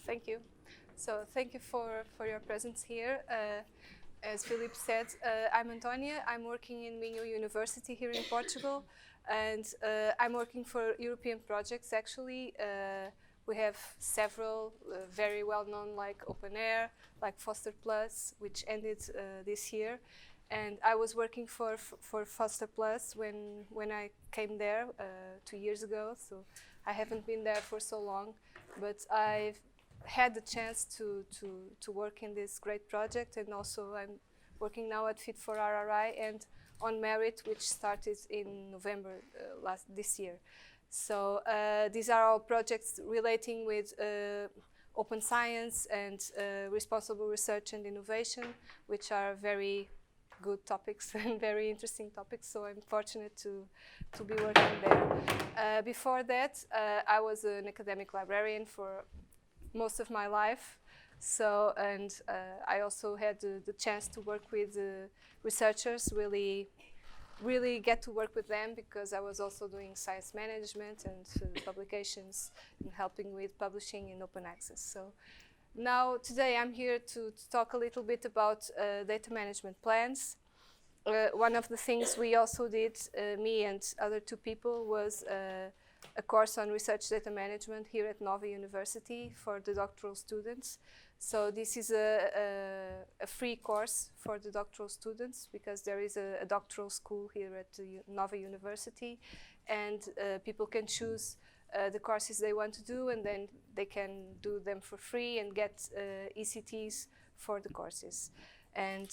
Thank you. So thank you for your presence here. As Philippe said, I'm Antónia. I'm working in Minho University here in Portugal, and I'm working for European projects actually. We have several very well-known like Open Air, like Foster Plus, which ended this year. And I was working for Foster Plus when I came there 2 years ago, so I haven't been there for so long, but I've had the chance to work in this great project, and also I'm working now at Fit for RRI and on Merit, which started in November this year. So these are all projects relating with open science and responsible research and innovation, which are very good topics and very interesting topics, so I'm fortunate to be working there. Before that, I was an academic librarian for most of my life, so I also had the chance to work with researchers, really get to work with them, because I was also doing science management and publications and helping with publishing in open access. So now, today I'm here to talk a little bit about data management plans. One of the things we also did, me and other 2 people, was a course on research data management here at NOVA University for the doctoral students. So this is a free course for the doctoral students, because there is a doctoral school here at NOVA University, and people can choose the courses they want to do, and then they can do them for free and get ECTs for the courses. And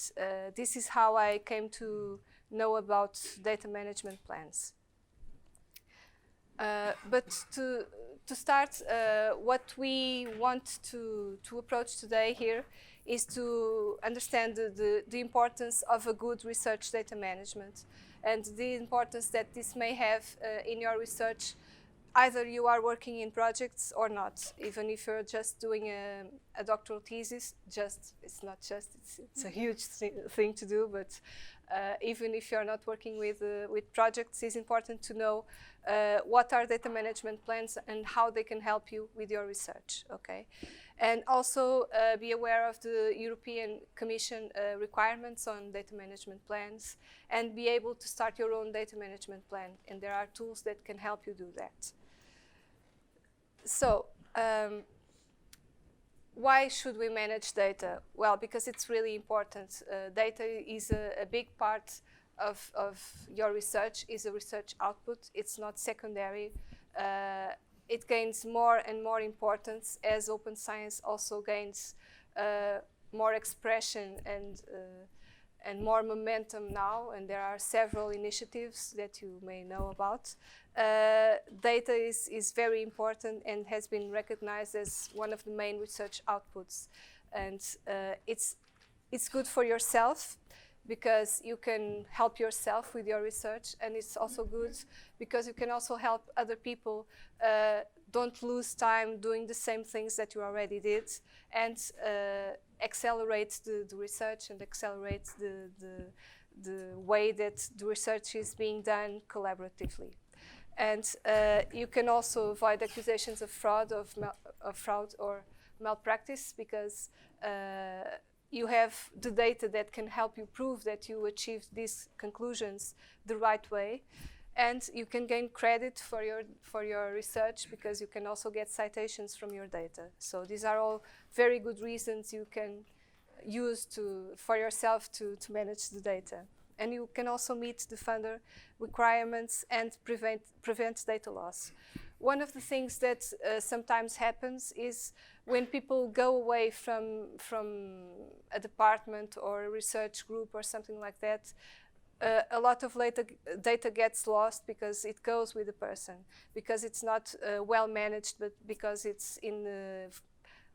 this is how I came to know about data management plans. But to start, what we want to approach today here is to understand the importance of a good research data management, and the importance that this may have in your research. Either you are working in projects or not, even if you're just doing a doctoral thesis. It's a huge thing to do, but even if you're not working with projects, it's important to know what are data management plans and how they can help you with your research, okay? And also be aware of the European Commission requirements on data management plans, and be able to start your own data management plan, and there are tools that can help you do that. So, why should we manage data? Well, because it's really important. Data is a big part of your research, is a research output. It's not secondary. It gains more and more importance as open science also gains more expression and more momentum now, and there are several initiatives that you may know about. Data is very important and has been recognized as one of the main research outputs. And it's good for yourself, because you can help yourself with your research, and it's also good because you can also help other people. Don't lose time doing the same things that you already did, and accelerate the research and accelerate the way that the research is being done collaboratively. And you can also avoid accusations of fraud or malpractice, because you have the data that can help you prove that you achieved these conclusions the right way. And you can gain credit for your research, because you can also get citations from your data. So these are all very good reasons you can use for yourself to manage the data. And you can also meet the funder requirements and prevent data loss. One of the things that sometimes happens is when people go away from a department or a research group or something like that, a lot of data gets lost, because it goes with the person, because it's not well managed, but because it's in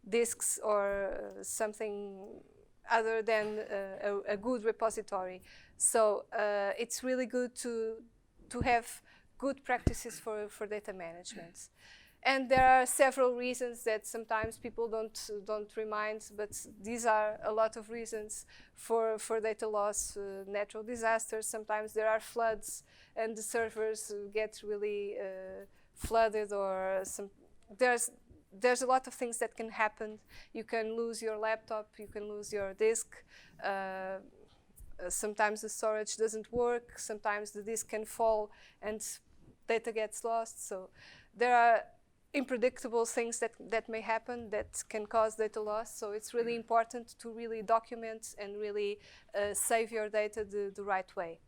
disks or something other than a good repository. So it's really good to have good practices for data management. And there are several reasons that sometimes people don't remind, but these are a lot of reasons for data loss. Natural disasters, sometimes there are floods and the servers get really flooded, or there's a lot of things that can happen. You can lose your laptop, you can lose your disk. Sometimes the storage doesn't work, sometimes the disk can fall and data gets lost. So there are unpredictable things that may happen that can cause data loss. So it's really important to really document and really save your data the right way.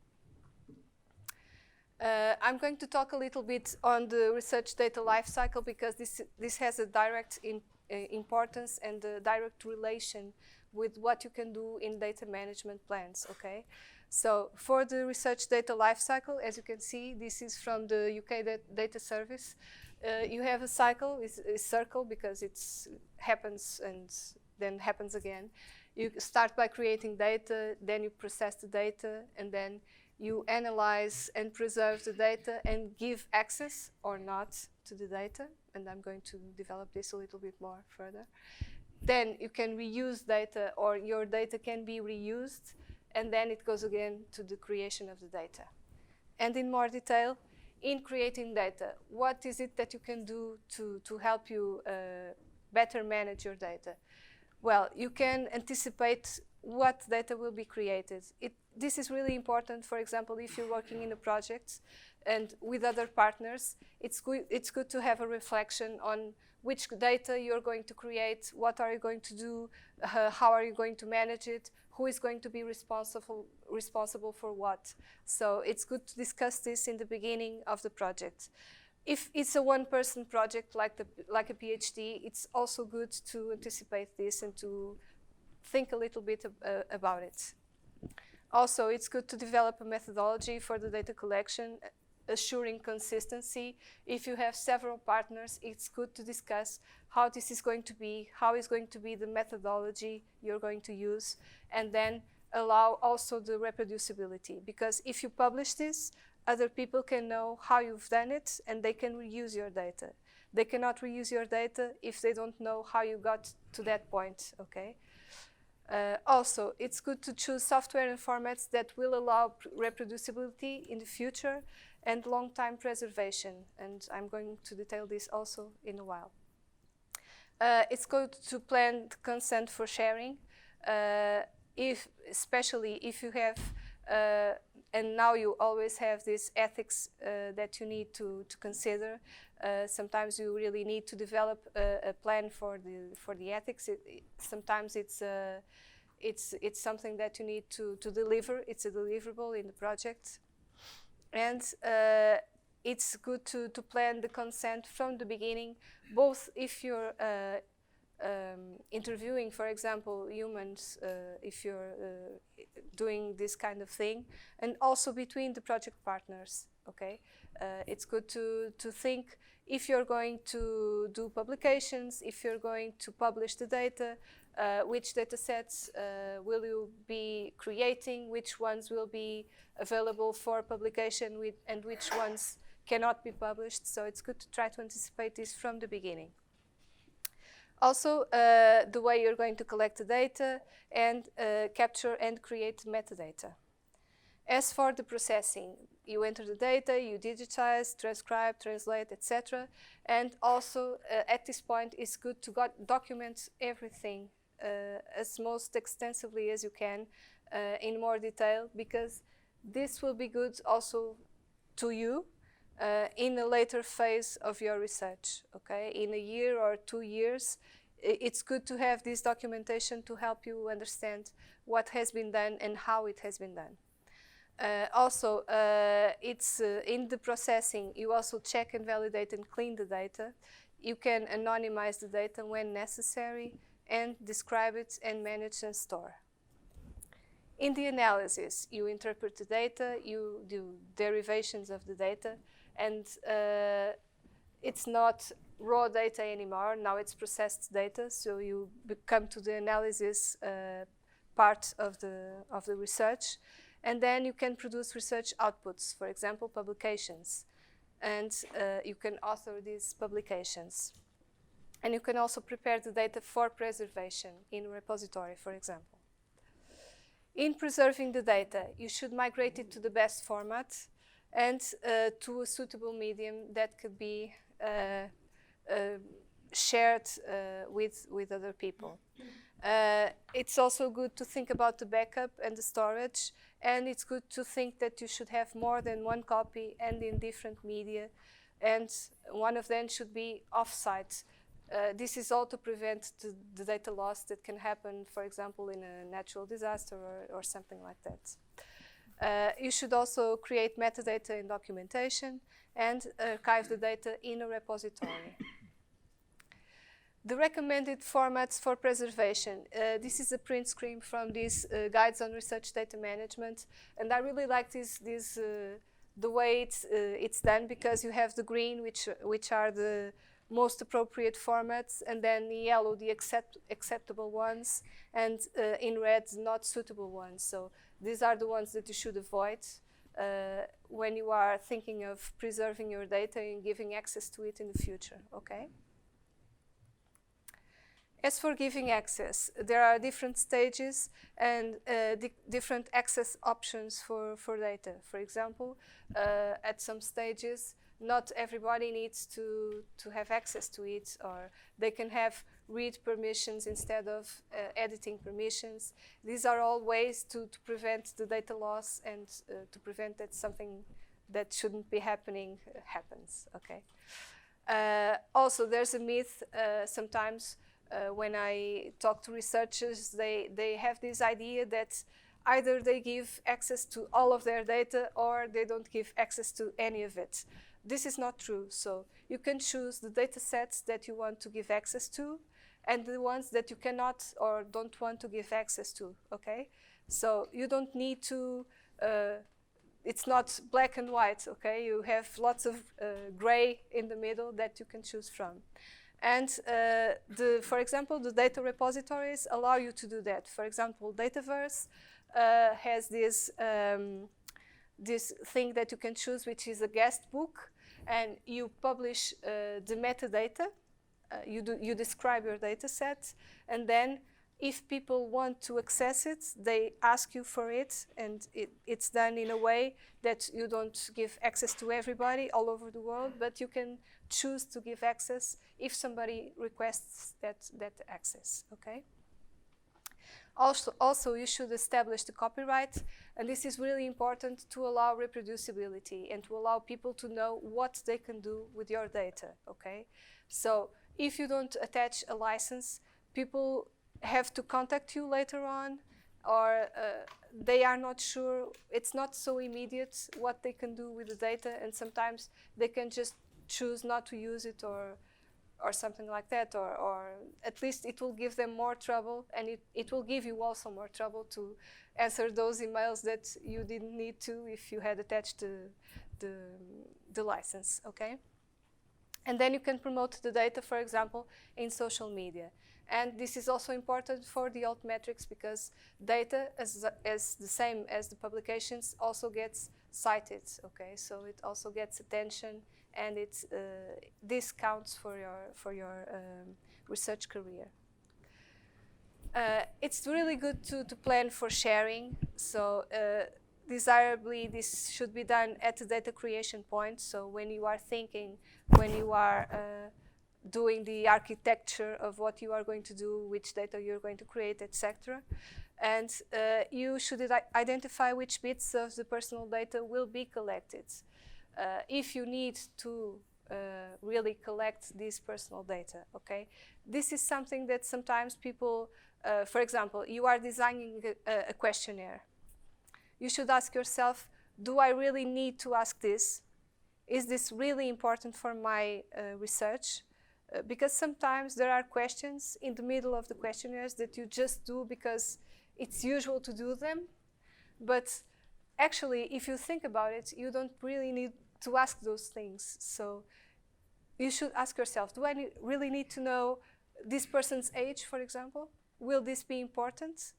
I'm going to talk a little bit on the research data lifecycle because this has a direct importance and a direct relation with what you can do in data management plans, okay? So for the research data lifecycle, as you can see, this is from the UK data service. You have a cycle, a circle, because it happens and then happens again. You start by creating data, then you process the data, and then you analyze and preserve the data and give access or not to the data. And I'm going to develop this a little bit more further. Then you can reuse data, or your data can be reused, and then it goes again to the creation of the data. And in more detail, in creating data, what is it that you can do to help you better manage your data? Well, you can anticipate what data will be created. This is really important. For example, if you're working in a project and with other partners, it's good to have a reflection on which data you're going to create, what are you going to do, how are you going to manage it, who is going to be responsible for what. So it's good to discuss this in the beginning of the project. If it's a one-person project like a PhD, it's also good to anticipate this and to think a little bit about it. Also, it's good to develop a methodology for the data collection, assuring consistency. If you have several partners, it's good to discuss how this is going to be, how is going to be the methodology you're going to use, and then allow also the reproducibility. Because if you publish this, other people can know how you've done it and they can reuse your data. They cannot reuse your data if they don't know how you got to that point, okay? Also, it's good to choose software and formats that will allow reproducibility in the future and long-time preservation. And I'm going to detail this also in a while. It's good to plan the consent for sharing, especially if you have, and now you always have this ethics that you need to consider. Sometimes you really need to develop a plan for the ethics. Sometimes it's something that you need to deliver. It's a deliverable in the project. And it's good to plan the consent from the beginning, both if you're interviewing, for example, humans, if you're doing this kind of thing, and also between the project partners, okay? It's good to think if you're going to do publications, if you're going to publish the data, which data sets will you be creating, which ones will be available for publication and which ones cannot be published. So it's good to try to anticipate this from the beginning. Also, the way you're going to collect the data and capture and create metadata. As for the processing, you enter the data, you digitize, transcribe, translate, etc. And also, at this point, it's good to document everything as most extensively as you can in more detail, because this will be good also to you in a later phase of your research, okay? In a year or 2 years, it's good to have this documentation to help you understand what has been done and how it has been done. Also, it's in the processing, you also check and validate and clean the data. You can anonymize the data when necessary and describe it and manage and store. In the analysis, you interpret the data, you do derivations of the data, and it's not raw data anymore. Now it's processed data, so you come to the analysis part of the research. And then you can produce research outputs, for example, publications. And you can author these publications. And you can also prepare the data for preservation in a repository, for example. In preserving the data, you should migrate it to the best format and to a suitable medium that could be shared with other people. It's also good to think about the backup and the storage, and it's good to think that you should have more than one copy and in different media, and one of them should be off-site. This is all to prevent the data loss that can happen, for example, in a natural disaster or something like that. You should also create metadata in documentation and archive the data in a repository. The recommended formats for preservation. This is a print screen from these guides on research data management, and I really like the way it's done, because you have the green, which are the most appropriate formats, and then the yellow, the acceptable ones, and in red, not suitable ones. So these are the ones that you should avoid when you are thinking of preserving your data and giving access to it in the future, okay? As for giving access, there are different stages and different access options for data. For example, at some stages, not everybody needs to have access to it, or they can have read permissions instead of editing permissions. These are all ways to prevent the data loss and to prevent that something that shouldn't be happening happens, okay? Also, there's a myth sometimes when I talk to researchers, they have this idea that either they give access to all of their data or they don't give access to any of it. This is not true. So you can choose the data sets that you want to give access to and the ones that you cannot or don't want to give access to, okay? So you don't need to, it's not black and white, okay? You have lots of gray in the middle that you can choose from. And for example, the data repositories allow you to do that. For example, Dataverse has this thing that you can choose, which is a guest book, and you publish the metadata. You describe your data set, and then if people want to access it, they ask you for it, and it's done in a way that you don't give access to everybody all over the world, but you can choose to give access if somebody requests that access, okay? Also, you should establish the copyright, and this is really important to allow reproducibility and to allow people to know what they can do with your data, okay? So if you don't attach a license, people have to contact you later on, or they are not sure, it's not so immediate what they can do with the data, and sometimes they can just choose not to use it or something like that, or at least it will give them more trouble, and it will give you also more trouble to answer those emails that you didn't need to if you had attached the license, okay? And then you can promote the data, for example, in social media. And this is also important for the alt metrics, because data, as the same as the publications, also gets cited, okay? So it also gets attention, and this counts for your research career. It's really good to plan for sharing. So desirably, this should be done at the data creation point. So when you are thinking, when you are doing the architecture of what you are going to do, which data you're going to create, etc. And you should identify which bits of the personal data will be collected. If you need to really collect this personal data, okay? This is something that sometimes people, for example, you are designing a questionnaire. You should ask yourself, do I really need to ask this? Is this really important for my research? Because sometimes there are questions in the middle of the questionnaires that you just do because it's usual to do them. But actually, if you think about it, you don't really need to ask those things. So you should ask yourself, do I really need to know this person's age, for example? Will this be important? Is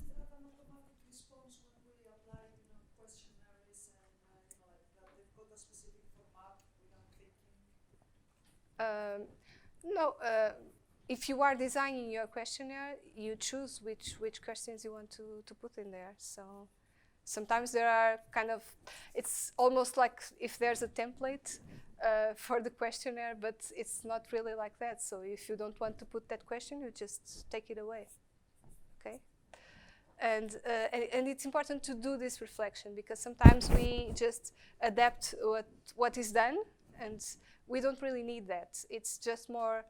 there an automatic response when we apply questionnaires and like that they've got a specific format without thinking? No. If you are designing your questionnaire, you choose which questions you want to put in there. So sometimes there are kind of, it's almost like if there's a template, for the questionnaire, but it's not really like that. So if you don't want to put that question, you just take it away, okay? And it's important to do this reflection, because sometimes we just adapt what is done, and we don't really need that. It's just more,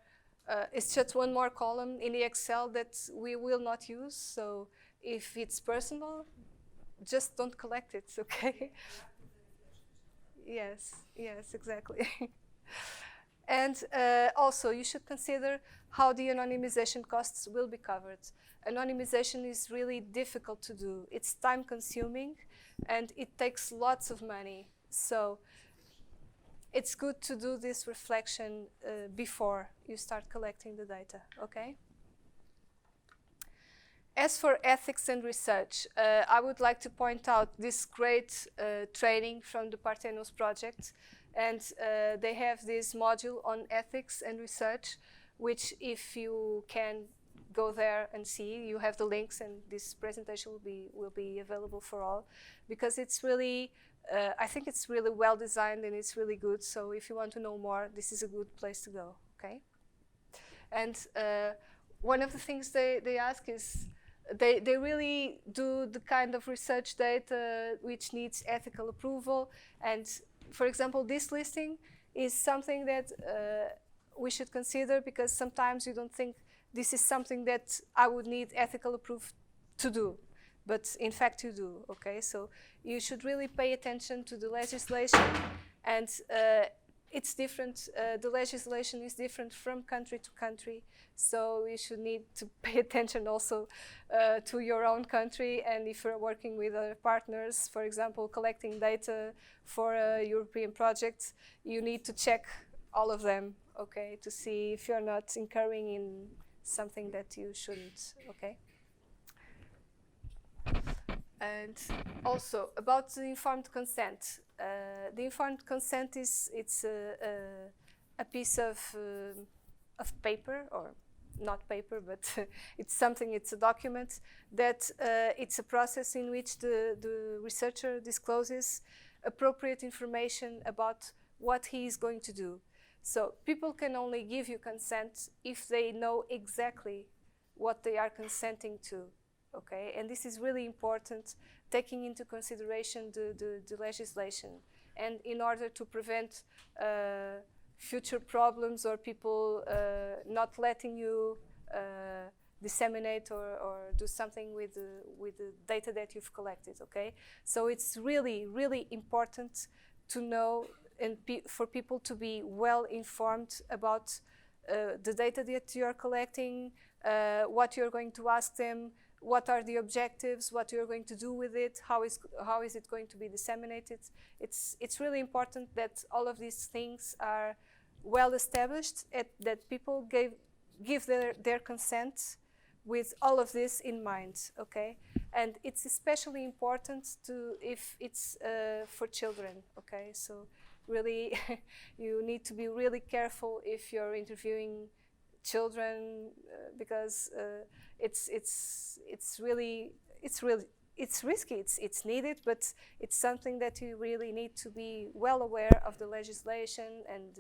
it's just one more column in the Excel that we will not use. So if it's personal, just don't collect it, okay? Yes, yes, exactly. And also, you should consider how the anonymization costs will be covered. Anonymization is really difficult to do. It's time-consuming, and it takes lots of money. So it's good to do this reflection before you start collecting the data, okay? As for ethics and research, I would like to point out this great training from the Parthenos project. And they have this module on ethics and research, which if you can go there and see, you have the links, and this presentation will be available for all, because it's really, I think it's really well designed and it's really good. So if you want to know more, this is a good place to go, okay? And one of the things they ask is, they really do the kind of research data which needs ethical approval. And for example, this listing is something that we should consider, because sometimes you don't think this is something that I would need ethical approval to do, but in fact you do, okay? So you should really pay attention to the legislation, and it's different. The legislation is different from country to country, so you should need to pay attention also to your own country. And if you're working with other partners, for example, collecting data for a European project, you need to check all of them, okay, to see if you're not incurring in something that you shouldn't, okay? And also about the informed consent. The informed consent it's a piece of paper, or not paper, but it's something. It's a document that it's a process in which the researcher discloses appropriate information about what he is going to do. So people can only give you consent if they know exactly what they are consenting to. Okay, and this is really important, taking into consideration the legislation, and in order to prevent future problems or people not letting you disseminate or do something with the data that you've collected. Okay, so it's really, really important to know, and for people to be well informed about the data that you are collecting, what you're going to ask them, what are the objectives, what you're going to do with it, how is it going to be disseminated. It's really important that all of these things are well established, that people give their consent with all of this in mind, okay? And it's especially important if it's for children, okay? So really, you need to be really careful if you're interviewing children, because it's risky. It's needed, but it's something that you really need to be well aware of the legislation and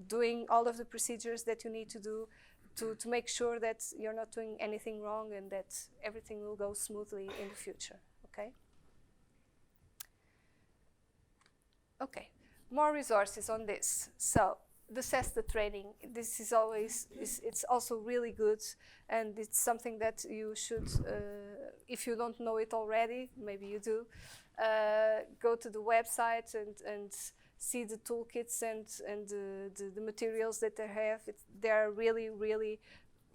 doing all of the procedures that you need to do to make sure that you're not doing anything wrong and that everything will go smoothly in the future. Okay. Okay. More resources on this. So the CESTA training, this is always, it's also really good, and it's something that you should, if you don't know it already, maybe you do, go to the website and see the toolkits and the materials that they have. They are really, really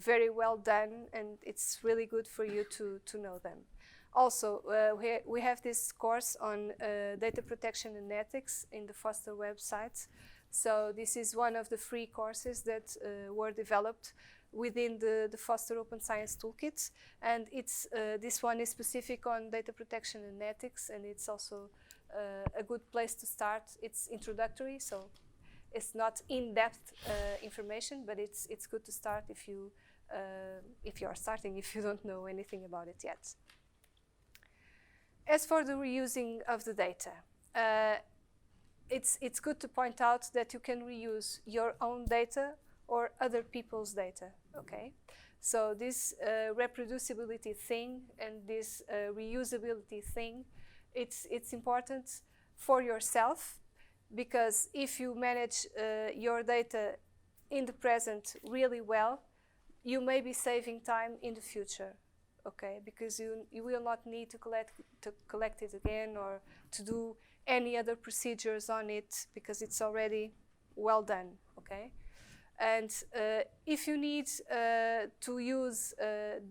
very well done, and it's really good for you to know them. Also, we have this course on data protection and ethics in the FOSTA website. So this is one of the free courses that were developed within the FOSTA Open Science Toolkit. And it's, this one is specific on data protection and ethics, and it's also a good place to start. It's introductory, so it's not in-depth information, but it's good to start if you are starting, if you don't know anything about it yet. As for the reusing of the data, it's good to point out that you can reuse your own data or other people's data, okay? So this reproducibility thing and this reusability thing, it's important for yourself, because if you manage your data in the present really well, you may be saving time in the future, okay? Because you will not need to collect it again or to do any other procedures on it, because it's already well done, okay? And if you need to use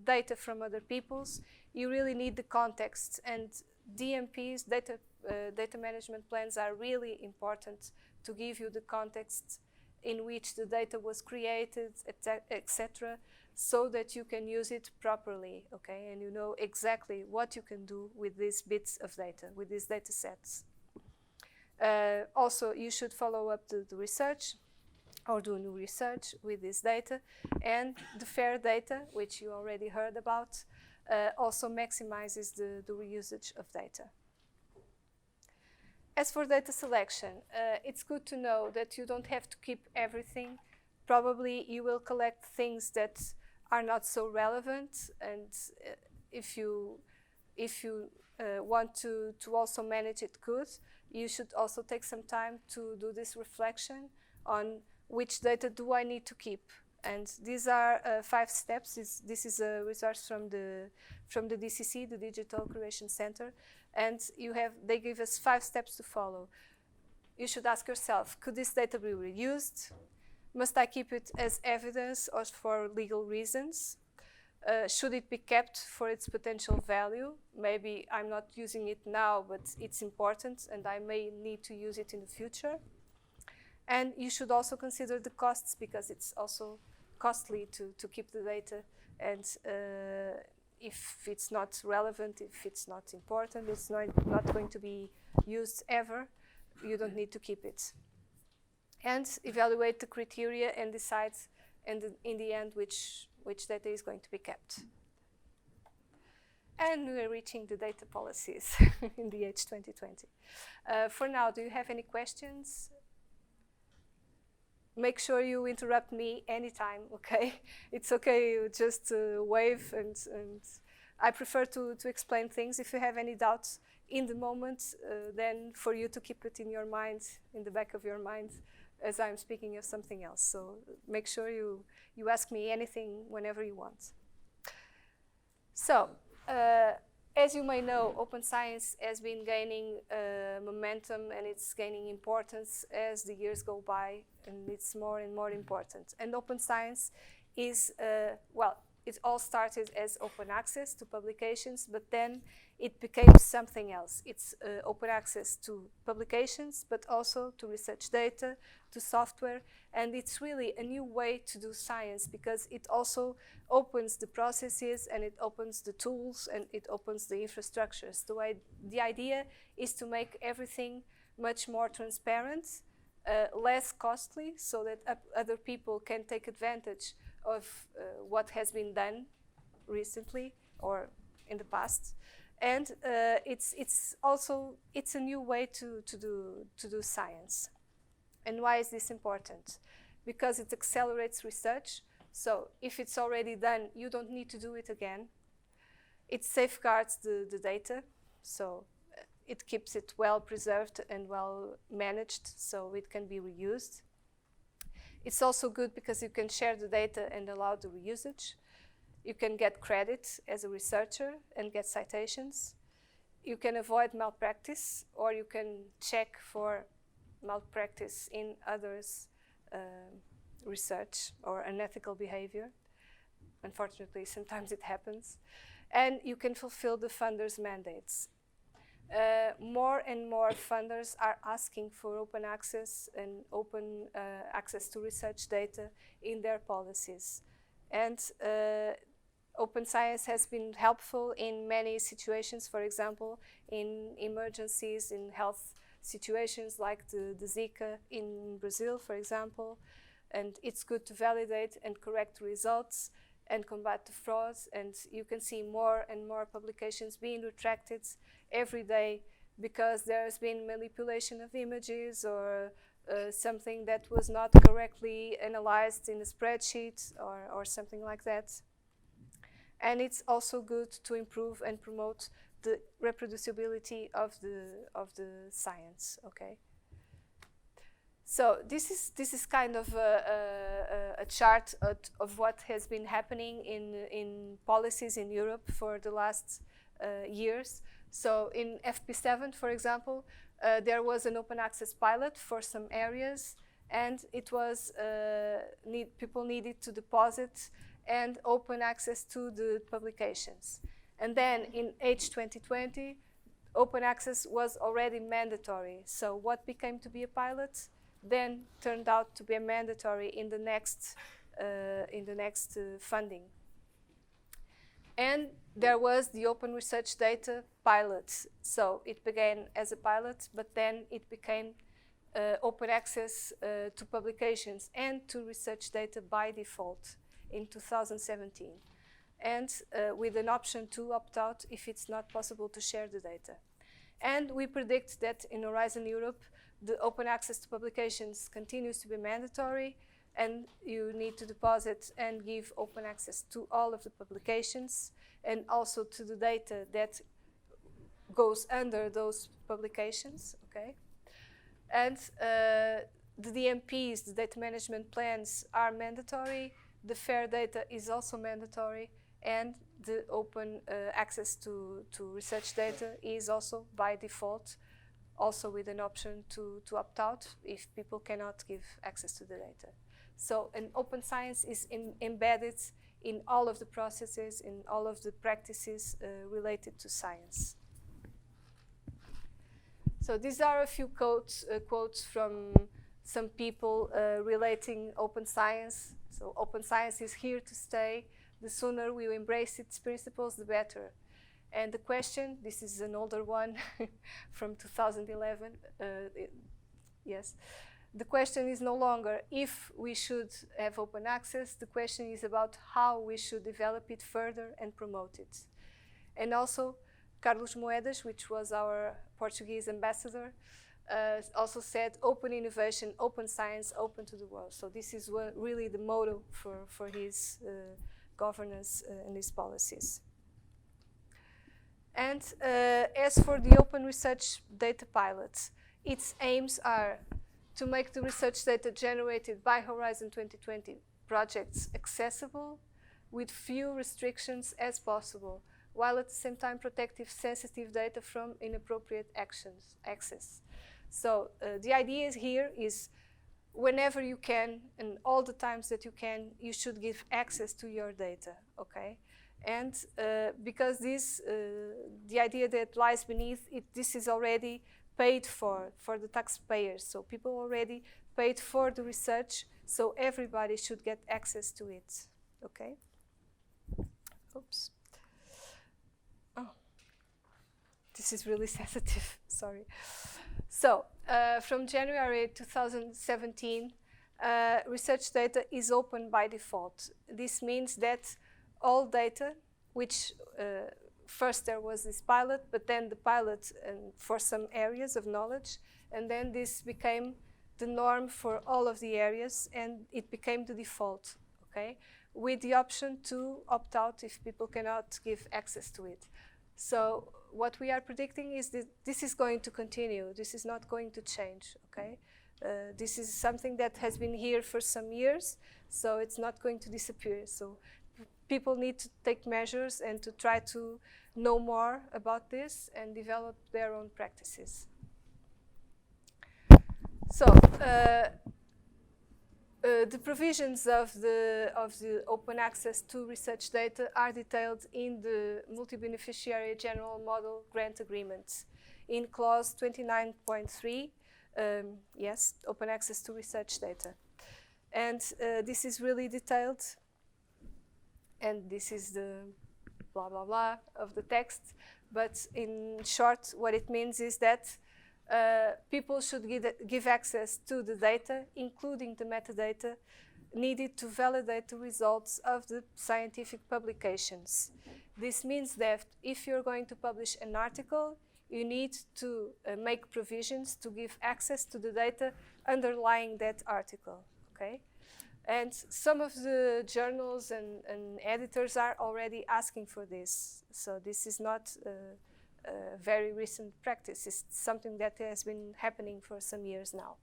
data from other people's, you really need the context, and DMPs, data management plans, are really important to give you the context in which the data was created, etc., so that you can use it properly, okay? And you know exactly what you can do with these bits of data, with these data sets. Also, you should follow up the research or do new research with this data, and the FAIR data, which you already heard about, also maximizes the reusage of data. As for data selection, it's good to know that you don't have to keep everything. Probably you will collect things that are not so relevant, and if you want to also manage it good, you should also take some time to do this reflection on which data do I need to keep. And these are 5 steps. This is a resource from the DCC, the Digital Creation Center, and they give us 5 steps to follow. You should ask yourself, could this data be reused? Must I keep it as evidence or for legal reasons? Should it be kept for its potential value? Maybe I'm not using it now, but it's important and I may need to use it in the future. And you should also consider the costs, because it's also costly to keep the data, and if it's not relevant, if it's not important, it's not going to be used ever, you don't need to keep it. And evaluate the criteria and decide in the end which data is going to be kept. And we're reaching the data policies in the age 2020. For now, do you have any questions? Make sure you interrupt me anytime, okay? It's okay, you just wave, and I prefer to explain things. If you have any doubts in the moment, then for you to keep it in your mind, in the back of your mind, as I'm speaking of something else. So make sure you ask me anything whenever you want. So, as you may know, open science has been gaining momentum, and it's gaining importance as the years go by, and it's more and more important. And open science is, well, it all started as open access to publications, but then it became something else. It's open access to publications, but also to research data, to software, and it's really a new way to do science, because it also opens the processes, and it opens the tools, and it opens the infrastructures. The idea is to make everything much more transparent, less costly, so that other people can take advantage of what has been done recently or in the past. And it's a new way to do science. And why is this important? Because it accelerates research. So if it's already done, you don't need to do it again. It safeguards the data, so it keeps it well preserved and well managed, so it can be reused. It's also good because you can share the data and allow the reusage. You can get credit as a researcher and get citations. You can avoid malpractice, or you can check for malpractice in others' research or unethical behavior. Unfortunately, sometimes it happens. And you can fulfill the funders' mandates. More and more funders are asking for open access and open access to research data in their policies. And open science has been helpful in many situations, for example, in emergencies, in health situations like the Zika in Brazil, for example. And it's good to validate and correct results and combat the frauds. And you can see more and more publications being retracted every day because there's been manipulation of images or something that was not correctly analyzed in a spreadsheet or something like that. And it's also good to improve and promote the reproducibility of the science. Okay. So this is kind of a chart of what has been happening in policies in Europe for the last years. So in FP7, for example, there was an open access pilot for some areas, and it was people needed to deposit and open access to the publications. And then in H2020, open access was already mandatory. So what became to be a pilot then turned out to be mandatory in the next funding. And there was the open research data pilot. So it began as a pilot, but then it became open access to publications and to research data by default in 2017. And with an option to opt out if it's not possible to share the data. And we predict that in Horizon Europe, the open access to publications continues to be mandatory, and you need to deposit and give open access to all of the publications and also to the data that goes under those publications, okay? And the DMPs, the data management plans, are mandatory. The FAIR data is also mandatory, and the open access to research data is also by default, also with an option to opt out if people cannot give access to the data. So an open science is embedded in all of the processes, in all of the practices related to science. So these are a few quotes from some people relating open science. So open science is here to stay. The sooner we embrace its principles, the better. And the question, this is an older one from 2011, yes. The question is no longer if we should have open access, the question is about how we should develop it further and promote it. And also, Carlos Moedas, which was our Portuguese ambassador, also said open innovation, open science, open to the world. So this is really the motto for his governance and his policies. And as for the open research data pilots, its aims are to make the research data generated by Horizon 2020 projects accessible with few restrictions as possible, while at the same time protecting sensitive data from inappropriate access. So the idea here is whenever you can and all the times that you can, you should give access to your data, okay? And because the idea that lies beneath it, this is already paid for the taxpayers. So people already paid for the research, so everybody should get access to it, okay? Oops. Oh, this is really sensitive, sorry. So from January 2017, research data is open by default. This means that all data, which first there was this pilot, but then the pilot for some areas of knowledge, and then this became the norm for all of the areas, and it became the default, okay? With the option to opt out if people cannot give access to it. So what we are predicting is that this is going to continue. This is not going to change, okay? This is something that has been here for some years, so it's not going to disappear. So people need to take measures and to try to know more about this and develop their own practices. So the provisions of the open access to research data are detailed in the multi-beneficiary general model grant agreements in clause 29.3, yes, open access to research data. And this is really detailed, and this is the blah, blah, blah of the text. But in short, what it means is that people should give access to the data, including the metadata needed to validate the results of the scientific publications. This means that if you're going to publish an article, you need to make provisions to give access to the data underlying that article, okay? And some of the journals and editors are already asking for this. So this is not a very recent practice. It's something that has been happening for some years now.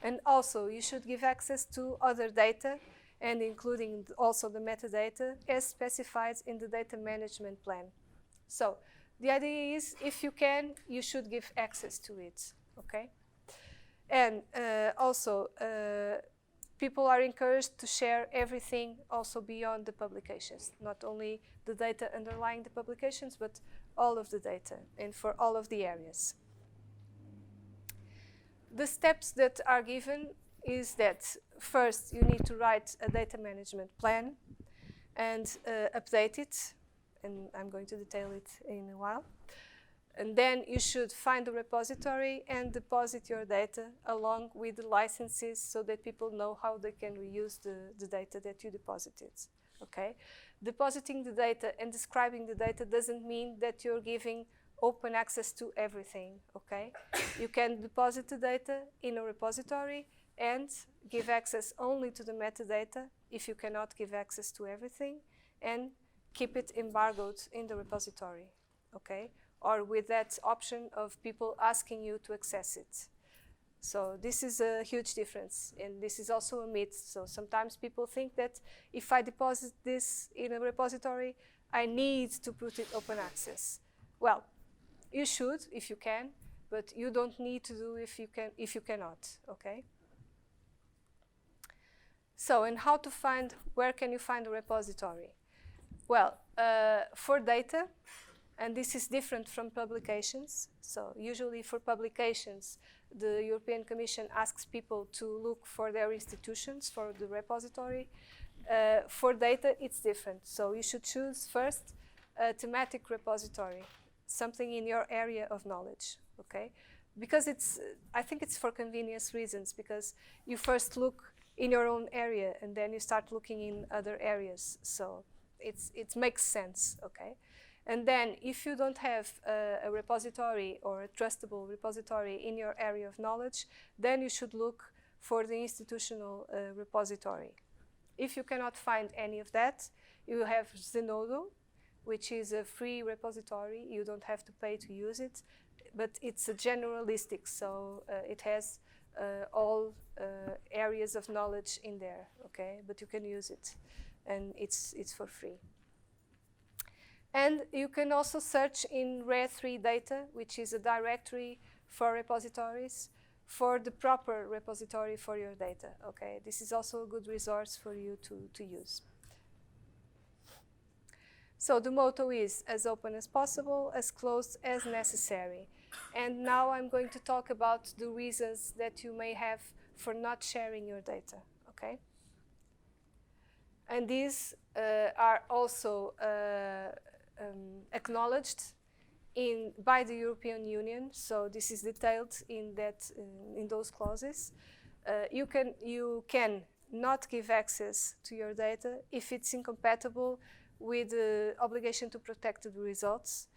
And also, you should give access to other data, and including also the metadata as specified in the data management plan. So the idea is, if you can, you should give access to it, okay? And also, people are encouraged to share everything also beyond the publications, not only the data underlying the publications, but all of the data and for all of the areas. The steps that are given is that first you need to write a data management plan and update it, and I'm going to detail it in a while. And then you should find a repository and deposit your data along with the licenses so that people know how they can reuse the data that you deposited, okay? Depositing the data and describing the data doesn't mean that you're giving open access to everything, okay? You can deposit the data in a repository and give access only to the metadata if you cannot give access to everything, and keep it embargoed in the repository, okay? Or with that option of people asking you to access it. So this is a huge difference, and this is also a myth. So sometimes people think that if I deposit this in a repository, I need to put it open access. Well, you should if you can, but you don't need to do if you cannot, okay? So, and how to find, where can you find a repository? Well, for data, and this is different from publications. So usually for publications, the European Commission asks people to look for their institutions for the repository. For data, it's different. So you should choose first a thematic repository, something in your area of knowledge, okay? Because I think it's for convenience reasons, because you first look in your own area and then you start looking in other areas. So it makes sense, okay? And then if you don't have a repository or a trustable repository in your area of knowledge, then you should look for the institutional repository. If you cannot find any of that, you have Zenodo, which is a free repository. You don't have to pay to use it, but it's a generalistic, so it has all areas of knowledge in there, okay? But you can use it, and it's for free. And you can also search in RARE3 data, which is a directory for repositories, for the proper repository for your data, okay? This is also a good resource for you to use. So the motto is as open as possible, as closed as necessary. And now I'm going to talk about the reasons that you may have for not sharing your data, okay? And these are also acknowledged by the European Union. So this is detailed in those clauses. You can not give access to your data if it's incompatible with the obligation to protect the results,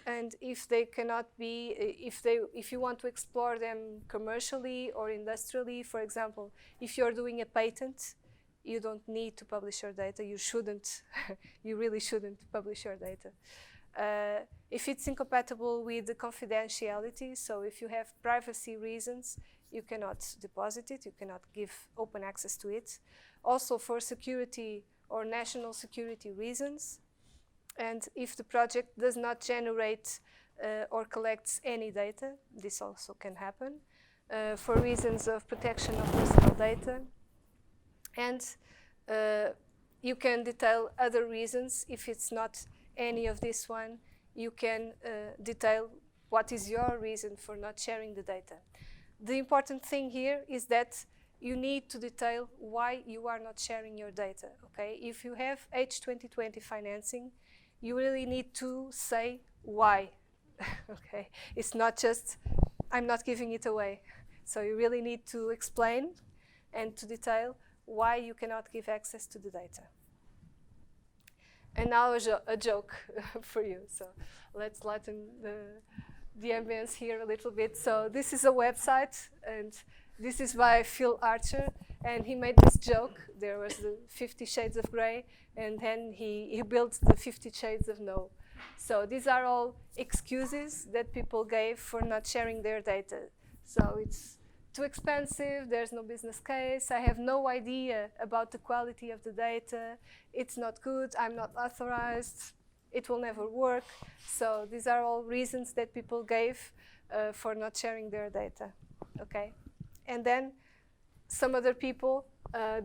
and if they cannot be, if you want to explore them commercially or industrially. For example, if you're doing a patent, you don't need to publish your data. You shouldn't. You really shouldn't publish your data. If it's incompatible with the confidentiality, so if you have privacy reasons, you cannot deposit it, you cannot give open access to it. Also for security or national security reasons, and if the project does not generate or collects any data, this also can happen, for reasons of protection of personal data. And you can detail other reasons. If it's not any of this one, you can detail what is your reason for not sharing the data. The important thing here is that you need to detail why you are not sharing your data, okay? If you have H2020 financing, you really need to say why, okay? It's not just, I'm not giving it away. So you really need to explain and to detail why you cannot give access to the data. And now a joke for you. So let's lighten the ambience here a little bit. So this is a website, and this is by Phil Archer, and he made this joke. There was the 50 Shades of Grey, and then he built the 50 Shades of No. So these are all excuses that people gave for not sharing their data. So it's too expensive, there's no business case, I have no idea about the quality of the data, it's not good, I'm not authorized, it will never work. So these are all reasons that people gave for not sharing their data, okay? And then some other people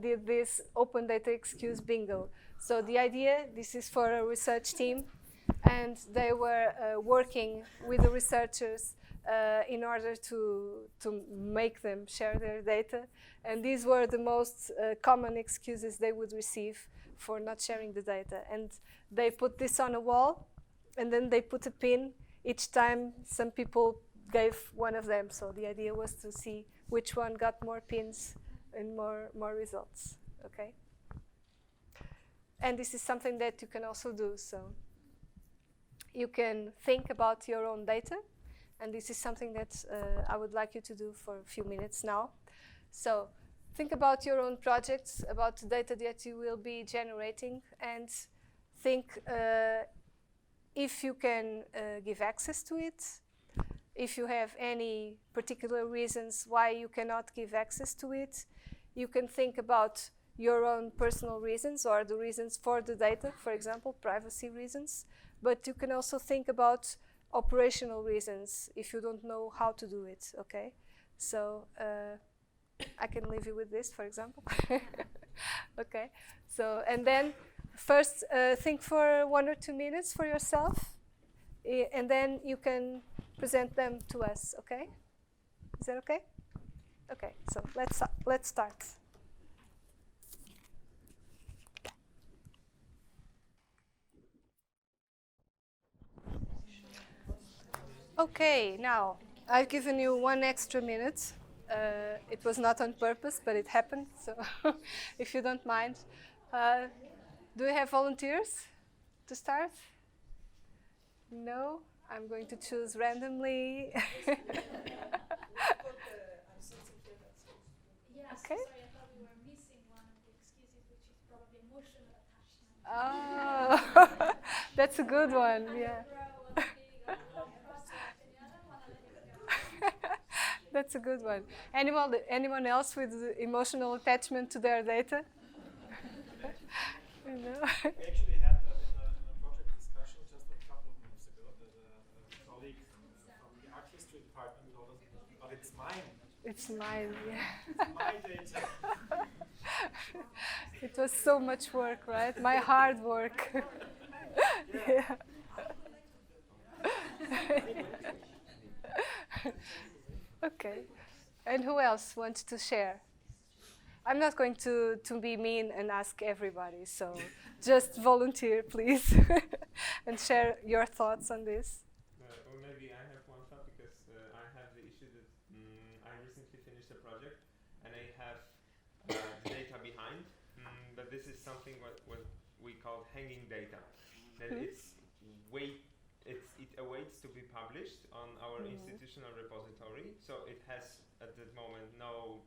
did this open data excuse bingo. So the idea, this is for a research team, and they were working with the researchers in order to make them share their data. And these were the most common excuses they would receive for not sharing the data. And they put this on a wall, and then they put a pin each time some people gave one of them. So the idea was to see which one got more pins and more results, okay? And this is something that you can also do. So you can think about your own data, and this is something that I would like you to do for a few minutes now. So think about your own projects, about the data that you will be generating, and think if you can give access to it, if you have any particular reasons why you cannot give access to it. You can think about your own personal reasons or the reasons for the data, for example, privacy reasons. But you can also think about operational reasons if you don't know how to do it, okay? So I can leave you with this, for example. Okay, so, and then first think for 1 or 2 minutes for yourself, and then you can present them to us, okay? Is that okay? Okay, so let's start. Okay, now I've given you 1 extra minute. It was not on purpose, but it happened. So if you don't mind, do we have volunteers to start? No? I'm going to choose randomly. Yeah, Okay. Sorry, I thought we were missing one of the excuses, which is probably emotional attachment. Oh, that's a good one, yeah. That's a good one. Anyone else with emotional attachment to their data? You know? We actually had that in a project discussion just a couple of months ago that a colleague from the art history department told us, but it's mine. It's mine, yeah. It's my data. It was so much work, right? My hard work. Yeah. Okay. And who else wants to share? I'm not going to be mean and ask everybody, so just volunteer, please, and share your thoughts on this. Or maybe I have one thought, because I have the issue that I recently finished a project and I have the data behind, but this is something what we call hanging data. That it awaits to be published on our institutional repository, so it has at that moment no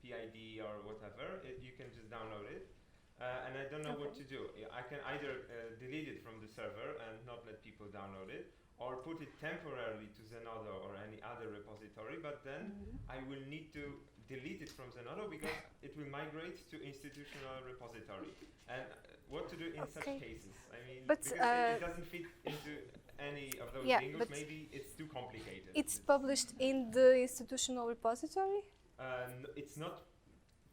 PID or whatever. You can just download it. And I don't know what to do. I can either delete it from the server and not let people download it, or put it temporarily to Zenodo or any other repository, but then I will need to delete it from Zenodo because it will migrate to institutional repository. And what to do in such cases? I mean, but because it doesn't fit into any of those bingos, maybe it's too complicated. It's published in the institutional repository? It's not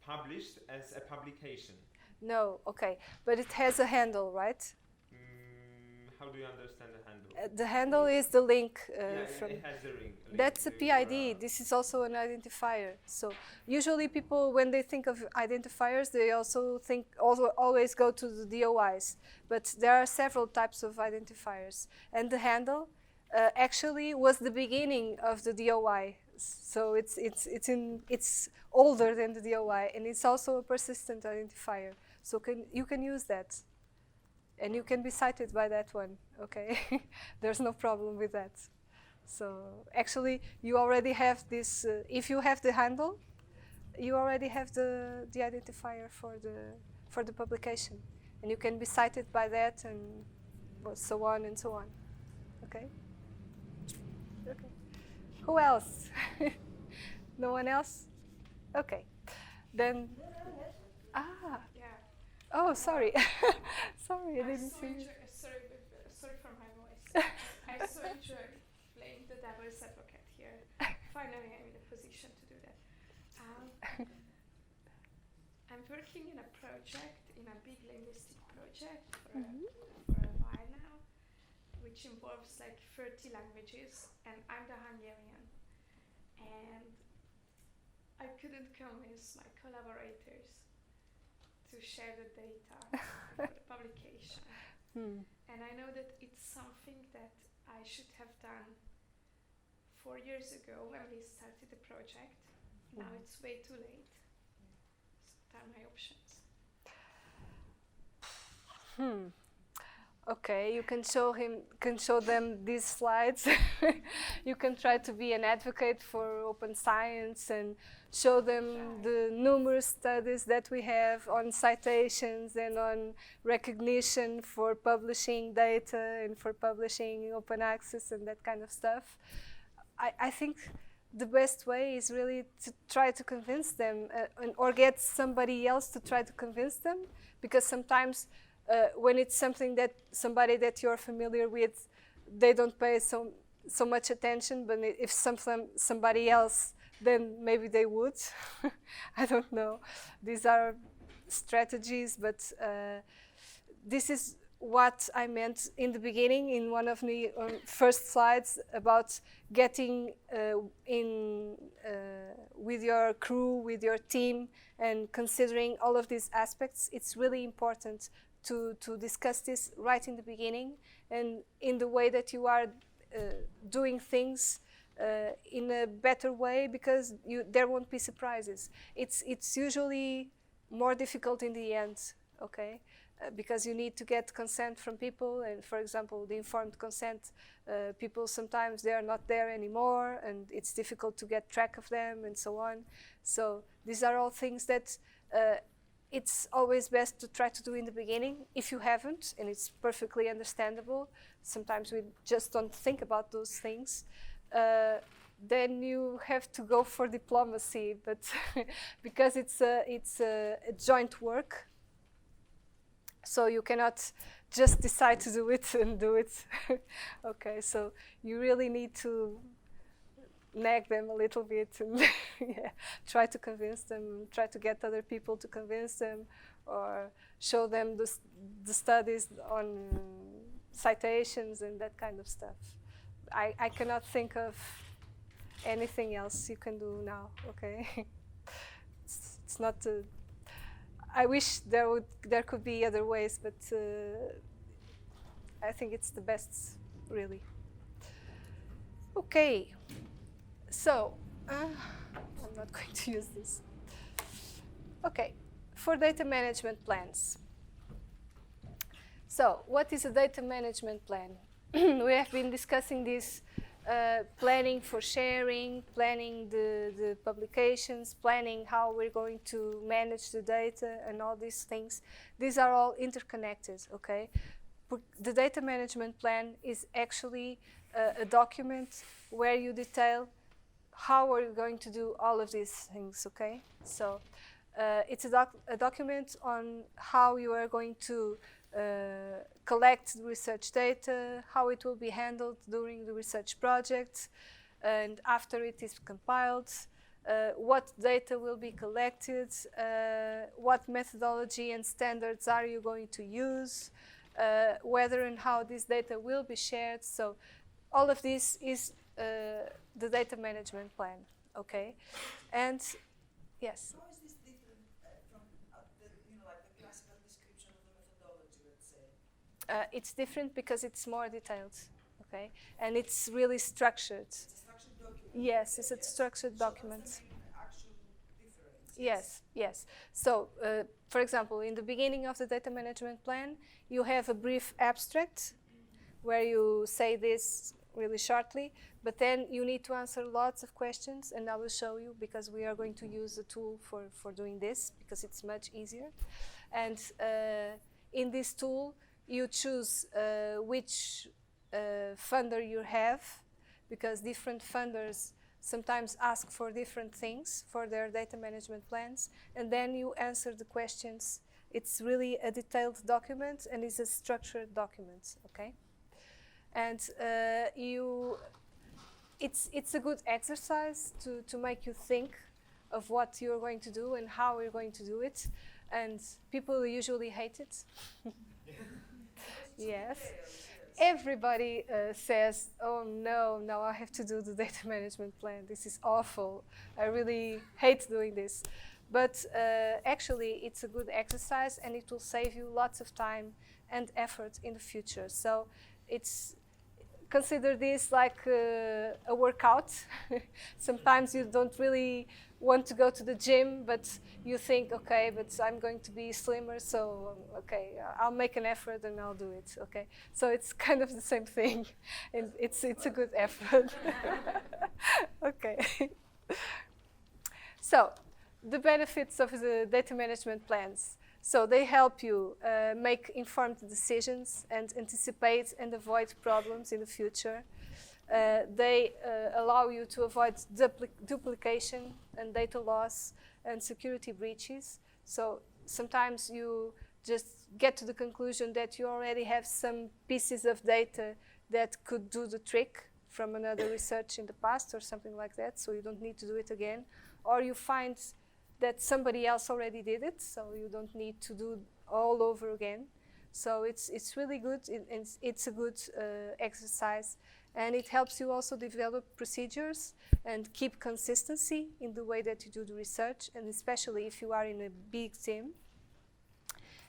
published as a publication. No, okay, but it has a handle, right? How do you understand the handle? The handle is the link from. It has the link. That's a PID. This is also an identifier. So usually people, when they think of identifiers, they also always go to the DOIs. But there are several types of identifiers, and the handle actually was the beginning of the DOI. So it's older than the DOI, and it's also a persistent identifier. So you can use that, and you can be cited by that one. Okay, there's no problem with that. So actually, you already have this. If you have the handle, you already have the identifier for the publication, and you can be cited by that, and so on and so on. Okay. Okay. Who else? No one else? Okay. Then. Ah. Yeah. Oh, sorry. Sorry, I didn't see you. Sorry for my voice. I so enjoy playing the devil's advocate here. Finally, I'm in a position to do that. I'm working in a project, in a big linguistic project for a while now, which involves like 30 languages, and I'm the Hungarian. And I couldn't convince my collaborators to share the data for the publication. And I know that it's something that I should have done 4 years ago when we started the project. Now it's way too late. So what are my options? Okay, you can show them these slides. You can try to be an advocate for open science and show them the numerous studies that we have on citations and on recognition for publishing data and for publishing open access and that kind of stuff. I think the best way is really to try to convince them or get somebody else to try to convince them, because sometimes when it's somebody that you're familiar with, they don't pay so much attention. But if somebody else, then maybe they would. I don't know. These are strategies, but this is what I meant in the beginning in one of the first slides about getting in with your crew, with your team, and considering all of these aspects. It's really important to discuss this right in the beginning, and in the way that you are doing things in a better way, because there won't be surprises. It's usually more difficult in the end, okay? Because you need to get consent from people, and for example, the informed consent, people sometimes they are not there anymore, and it's difficult to get track of them, and so on. So these are all things that it's always best to try to do in the beginning. If you haven't, and it's perfectly understandable, sometimes we just don't think about those things, then you have to go for diplomacy, but because it's a joint work, so you cannot just decide to do it and do it. Okay, so you really need to nag them a little bit and yeah, try to convince them, try to get other people to convince them, or show them the studies on citations and that kind of stuff. I cannot think of anything else you can do now, okay? It's not I wish there could be other ways, but I think it's the best, really. Okay, so I'm not going to use this. Okay, for data management plans. So, what is a data management plan? We have been discussing this. Planning for sharing, planning the publications, planning how we're going to manage the data and all these things. These are all interconnected, okay? The data management plan is actually a document where you detail how we're going to do all of these things, okay? So it's a document on how you are going to collect the research data, how it will be handled during the research project, and after it is compiled, what data will be collected, what methodology and standards are you going to use, whether and how this data will be shared. So all of this is the data management plan, okay? And yes? How is this different from like the classical description of the methodology, let's say? It's different because it's more detailed, okay? And it's really structured. It's a structured document. Yes, it's a structured document. So that's the main actual difference. Yes, yes. So, for example, in the beginning of the data management plan, you have a brief abstract where you say this really shortly, but then you need to answer lots of questions, and I will show you, because we are going to use a tool for doing this, because it's much easier. And in this tool, you choose which funder you have, because different funders sometimes ask for different things for their data management plans, and then you answer the questions. It's really a detailed document, and it's a structured document, okay? And it's a good exercise to make you think of what you're going to do and how you're going to do it, and people usually hate it. Yes. Everybody says, oh no, now I have to do the data management plan. This is awful. I really hate doing this. But actually, it's a good exercise, and it will save you lots of time and effort in the future. So consider this like a workout. Sometimes you don't really want to go to the gym, but you think, okay, but I'm going to be slimmer, so okay, I'll make an effort and I'll do it, okay? So it's kind of the same thing, and it's a good effort. Okay. So, the benefits of the data management plans. So they help you make informed decisions and anticipate and avoid problems in the future. They allow you to avoid duplication and data loss and security breaches. So sometimes you just get to the conclusion that you already have some pieces of data that could do the trick from another research in the past or something like that, so you don't need to do it again. Or you find that somebody else already did it, so you don't need to do all over again. So it's really good, it's a good exercise, and it helps you also develop procedures and keep consistency in the way that you do the research, and especially if you are in a big team.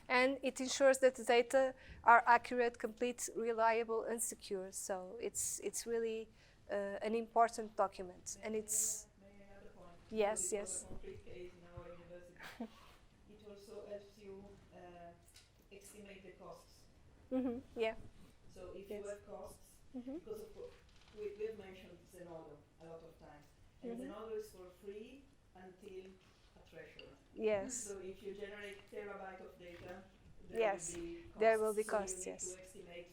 And it ensures that the data are accurate, complete, reliable, and secure. So it's really an important document, and it's. May I add a point? Yes, So yes. a concrete case in our university. It also helps you estimate the costs. Yeah. So if Yes. you have costs, because of we've mentioned Zenodo a lot of times, and Zenodo is for free until a threshold. Yes. So if you generate terabyte of data, Yes. there will be costs. There will be costs, So yes. you need to estimate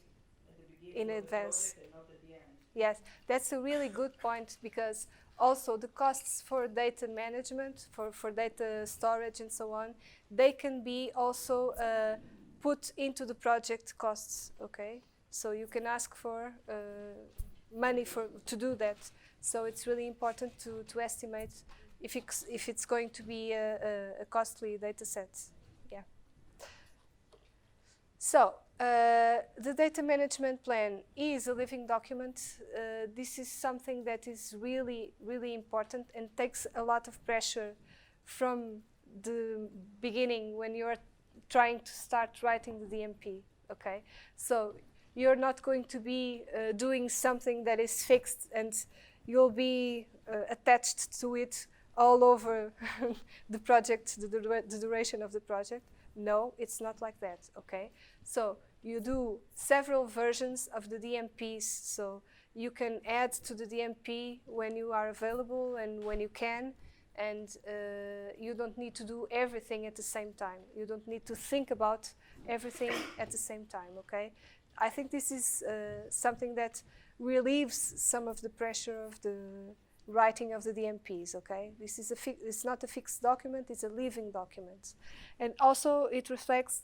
at the beginning In of advance. the project and not at the end. Yes, that's a really good point, because also the costs for data management, for data storage and so on, they can be also put into the project costs, okay? So you can ask for money to do that. So it's really important to estimate if it's going to be a costly data set. Yeah. So the data management plan is a living document. This is something that is really, really important and takes a lot of pressure from the beginning when you're trying to start writing the DMP, okay? So you're not going to be doing something that is fixed and you'll be attached to it all over the project, the duration of the project. No, it's not like that, okay? So you do several versions of the DMPs, so you can add to the DMP when you are available and when you can, and you don't need to do everything at the same time. You don't need to think about everything at the same time, okay? I think this is something that relieves some of the pressure of the writing of the DMPs, okay? This is it's not a fixed document, it's a living document. And also it reflects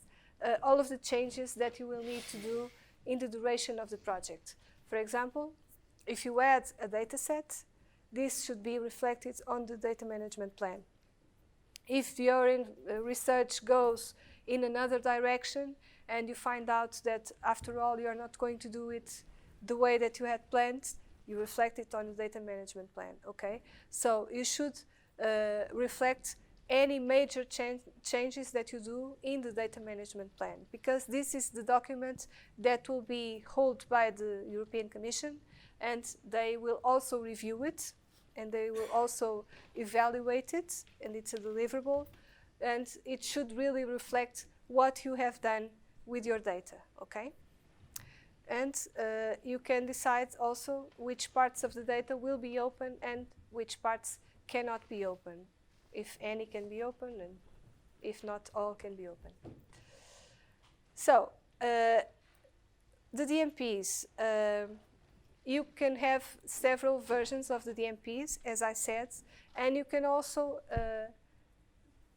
all of the changes that you will need to do in the duration of the project. For example, if you add a data set, this should be reflected on the data management plan. If your research goes in another direction and you find out that after all you're not going to do it the way that you had planned, you reflect it on the data management plan, okay? So you should reflect any major changes that you do in the data management plan, because this is the document that will be held by the European Commission, and they will also review it, and they will also evaluate it, and it's a deliverable, and it should really reflect what you have done with your data, okay? And you can decide also which parts of the data will be open and which parts cannot be open. If any can be open, and if not, all can be open. So, the DMPs, you can have several versions of the DMPs, as I said, and you can also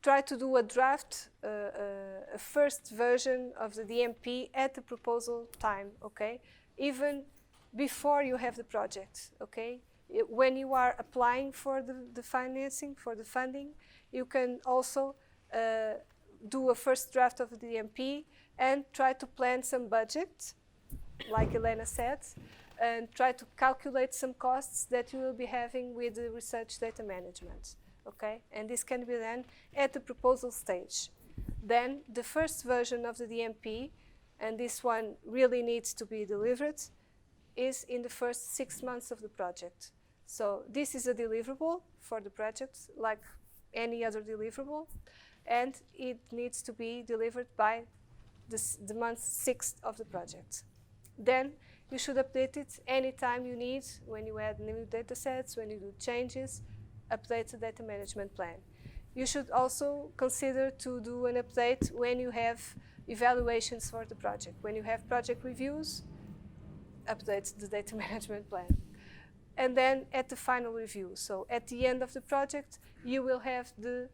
try to do a draft, a first version of the DMP at the proposal time, okay? Even before you have the project, okay? When you are applying for the financing, for the funding, you can also do a first draft of the DMP and try to plan some budget, like Elena said, and try to calculate some costs that you will be having with the research data management. Okay, and this can be done at the proposal stage. Then the first version of the DMP, and this one really needs to be delivered, is in the first 6 months of the project. So this is a deliverable for the project, like any other deliverable, and it needs to be delivered by the month 6 of the project. Then you should update it anytime you need, when you add new data sets, when you do changes, update the data management plan. You should also consider to do an update when you have evaluations for the project. When you have project reviews, update the data management plan. And then at the final review, so at the end of the project, you will have the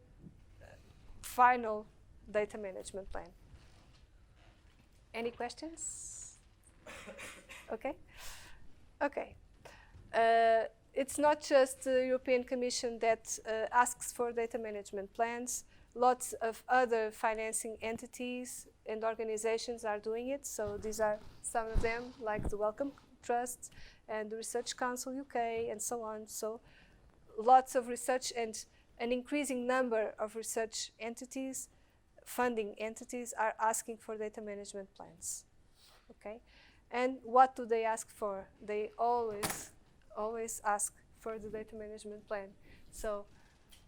final data management plan. Any questions? Okay. Okay. It's not just the European Commission that asks for data management plans. Lots of other financing entities and organizations are doing it. So these are some of them, like the Wellcome Trust and the Research Council UK and so on. So lots of research and an increasing number of research entities, funding entities, are asking for data management plans. Okay, and what do they ask for? They always ask for the data management plan. So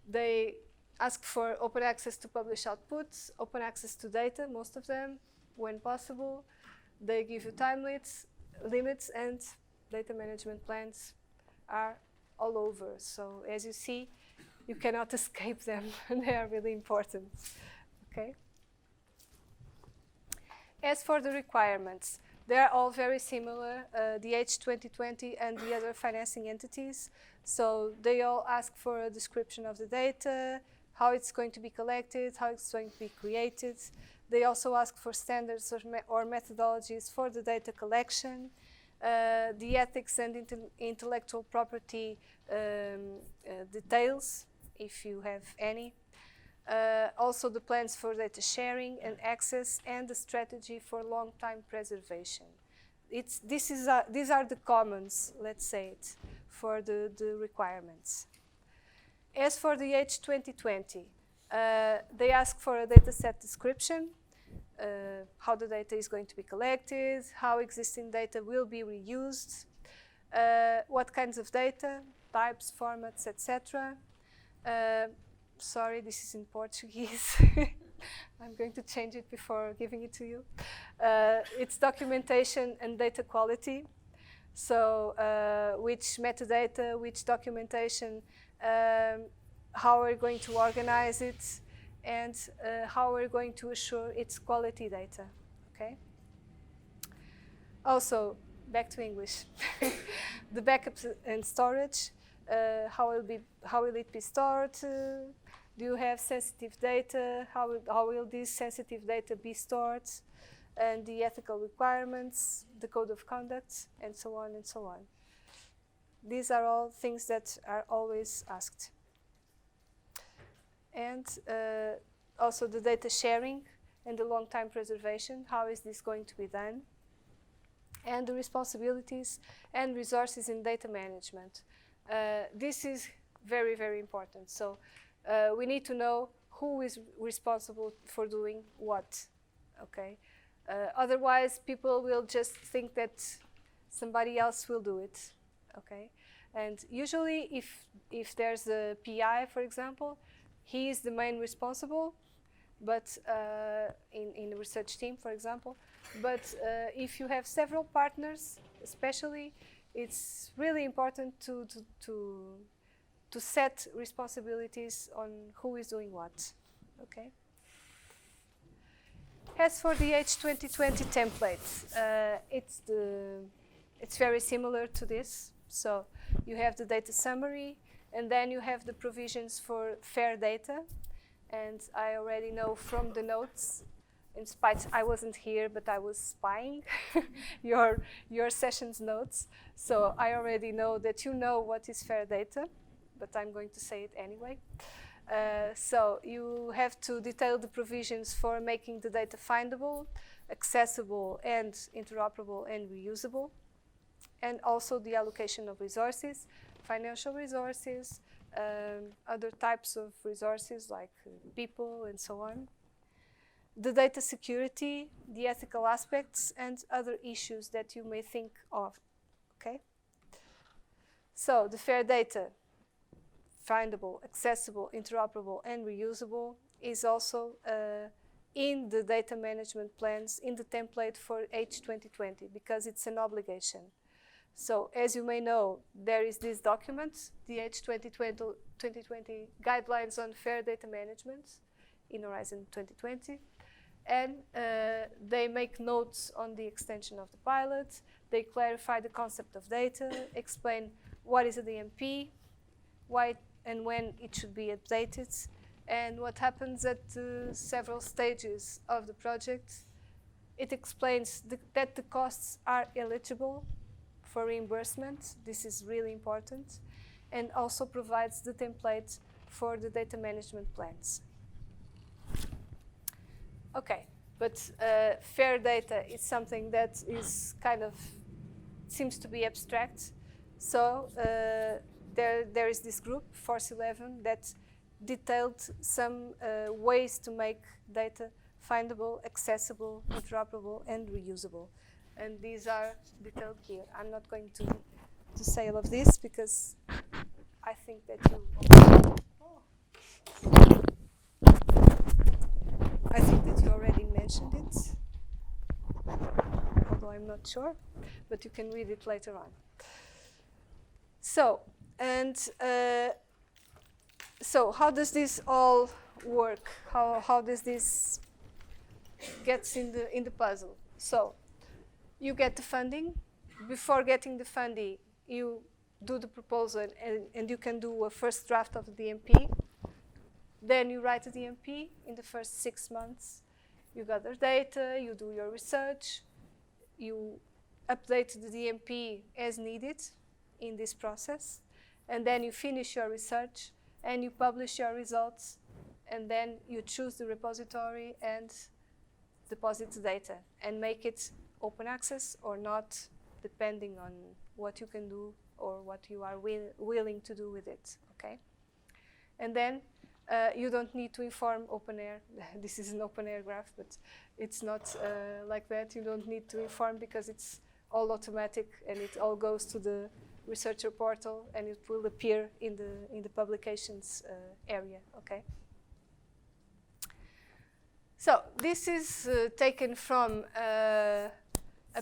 they ask for open access to publish outputs, open access to data, most of them, when possible. They give you time limits, and data management plans are all over. So as you see, you cannot escape them. They are really important. Okay. As for the requirements, they are all very similar, the H2020 and the other financing entities. So they all ask for a description of the data, how it's going to be collected, how it's going to be created. They also ask for standards or methodologies for the data collection, the ethics and intellectual property details, if you have any. Also the plans for data sharing and access, and the strategy for long-time preservation. These are the commons, let's say it, for the requirements. As for the H2020, they ask for a data set description, how the data is going to be collected, how existing data will be reused, what kinds of data, types, formats, etc. Sorry, this is in Portuguese. I'm going to change it before giving it to you. It's documentation and data quality. So which metadata, which documentation, how we're going to organize it, and how we're going to assure its quality data. Okay. Also, back to English. The backups and storage. How will it be stored? Do you have sensitive data? How will this sensitive data be stored? And the ethical requirements, the code of conduct, and so on and so on. These are all things that are always asked. And also the data sharing and the long-time preservation. How is this going to be done? And the responsibilities and resources in data management. This is very, very important. So we need to know who is responsible for doing what, okay? Otherwise, people will just think that somebody else will do it, okay? And usually, if there's a PI, for example, he is the main responsible, but in the research team, for example. But if you have several partners, especially, it's really important to set responsibilities on who is doing what. Okay. As for the H2020 template, it's very similar to this. So you have the data summary, and then you have the provisions for fair data. And I already know from the notes, in spite I wasn't here, but I was spying your session's notes. So I already know that you know what is fair data, but I'm going to say it anyway. So you have to detail the provisions for making the data findable, accessible, and interoperable and reusable. And also the allocation of resources, financial resources, other types of resources like people and so on. The data security, the ethical aspects, and other issues that you may think of. Okay? So the fair data, findable, accessible, interoperable, and reusable, is also in the data management plans in the template for H2020 because it's an obligation. So as you may know, there is this document, the H2020 Guidelines on Fair Data Management in Horizon 2020. And they make notes on the extension of the pilot. They clarify the concept of data, explain what is a DMP, why and when it should be updated, and what happens at several stages of the project. It explains that the costs are eligible for reimbursement. This is really important, and also provides the template for the data management plans. Okay, but fair data is something that is kind of seems to be abstract. So there is this group, Force 11, that detailed some ways to make data findable, accessible, interoperable, and reusable. And these are detailed here. I'm not going to say all of this because I think that you already mentioned it, although I'm not sure, but you can read it later on. So, so how does this all work? How does this gets in the puzzle? So, you get the funding. Before getting the funding, you do the proposal and you can do a first draft of the DMP. Then you write the DMP in the first 6 months. You gather data, you do your research, you update the DMP as needed in this process, and then you finish your research and you publish your results, and then you choose the repository and deposit the data and make it open access or not, depending on what you can do or what you are willing to do with it, okay? And then you don't need to inform OpenAIRE. This is an OpenAIRE graph, but it's not like that. You don't need to inform because it's all automatic and it all goes to the researcher portal and it will appear in the publications area, okay? So this is taken from a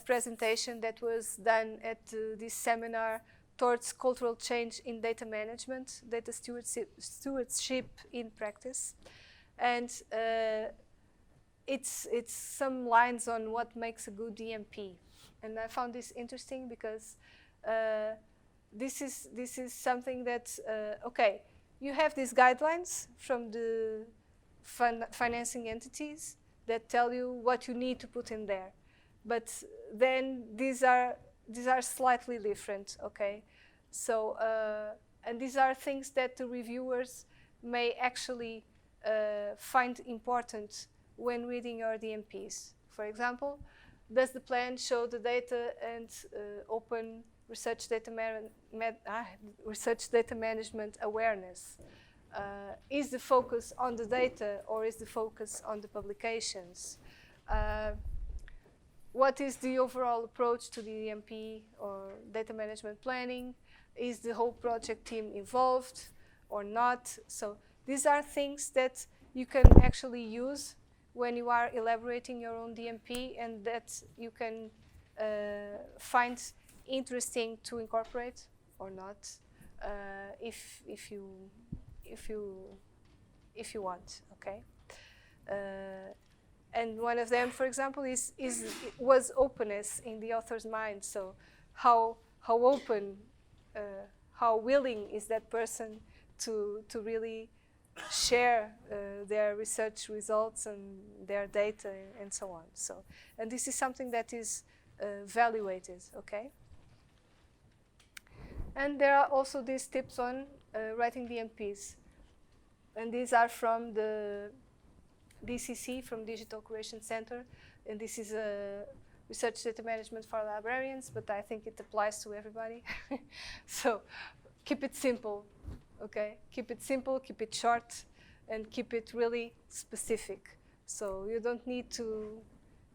presentation that was done at this seminar towards cultural change in data management, data stewardship in practice. And it's some lines on what makes a good DMP. And I found this interesting because this is something that, okay, you have these guidelines from the financing entities that tell you what you need to put in there. But then these are slightly different, okay? So, and these are things that the reviewers may actually find important when reading your DMPs. For example, does the plan show the data and open research data management awareness? Is the focus on the data or is the focus on the publications? What is the overall approach to the DMP or data management planning? Is the whole project team involved or not? So these are things that you can actually use when you are elaborating your own DMP, and that you can find interesting to incorporate or not, if you want. Okay. And one of them, for example, was openness in the author's mind. So how open, how willing is that person to really share their research results and their data and so on. So, and this is something that is evaluated. Okay. And there are also these tips on writing DMPs, and these are from the DCC, from Digital Curation Center, and this is a research data management for librarians, but I think it applies to everybody. So keep it simple, okay? Keep it simple, keep it short, and keep it really specific. So you don't need to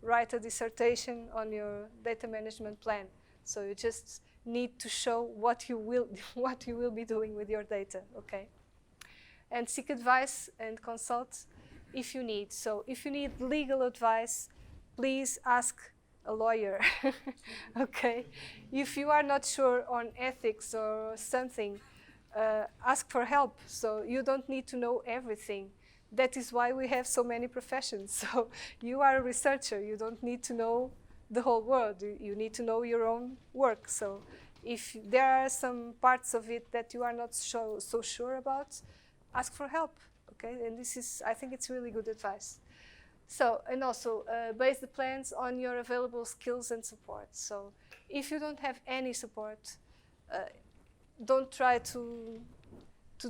write a dissertation on your data management plan. So you just need to show what you will be doing with your data, okay? And seek advice and consult if you need. So if you need legal advice, please ask a lawyer, okay? If you are not sure on ethics or something, ask for help. So you don't need to know everything. That is why we have so many professions. So you are a researcher, you don't need to know the whole world. You need to know your own work. So if there are some parts of it that you are not so sure about, ask for help, okay? And this is, I think it's really good advice. So, and also base the plans on your available skills and support. So if you don't have any support, don't try to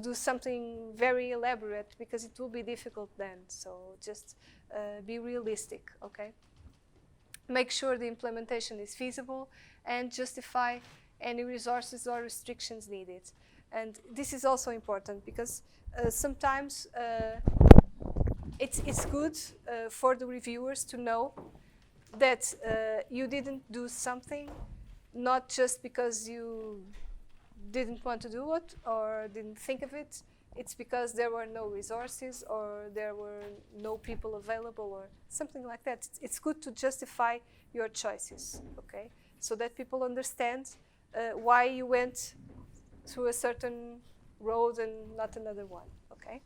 do something very elaborate, because it will be difficult then. So just be realistic, okay? Make sure the implementation is feasible and justify any resources or restrictions needed. And this is also important, because sometimes it's good for the reviewers to know that you didn't do something not just because you didn't want to do it or didn't think of it. It's because there were no resources or there were no people available or something like that. It's good to justify your choices, okay? So that people understand why you went through a certain road and not another one, okay?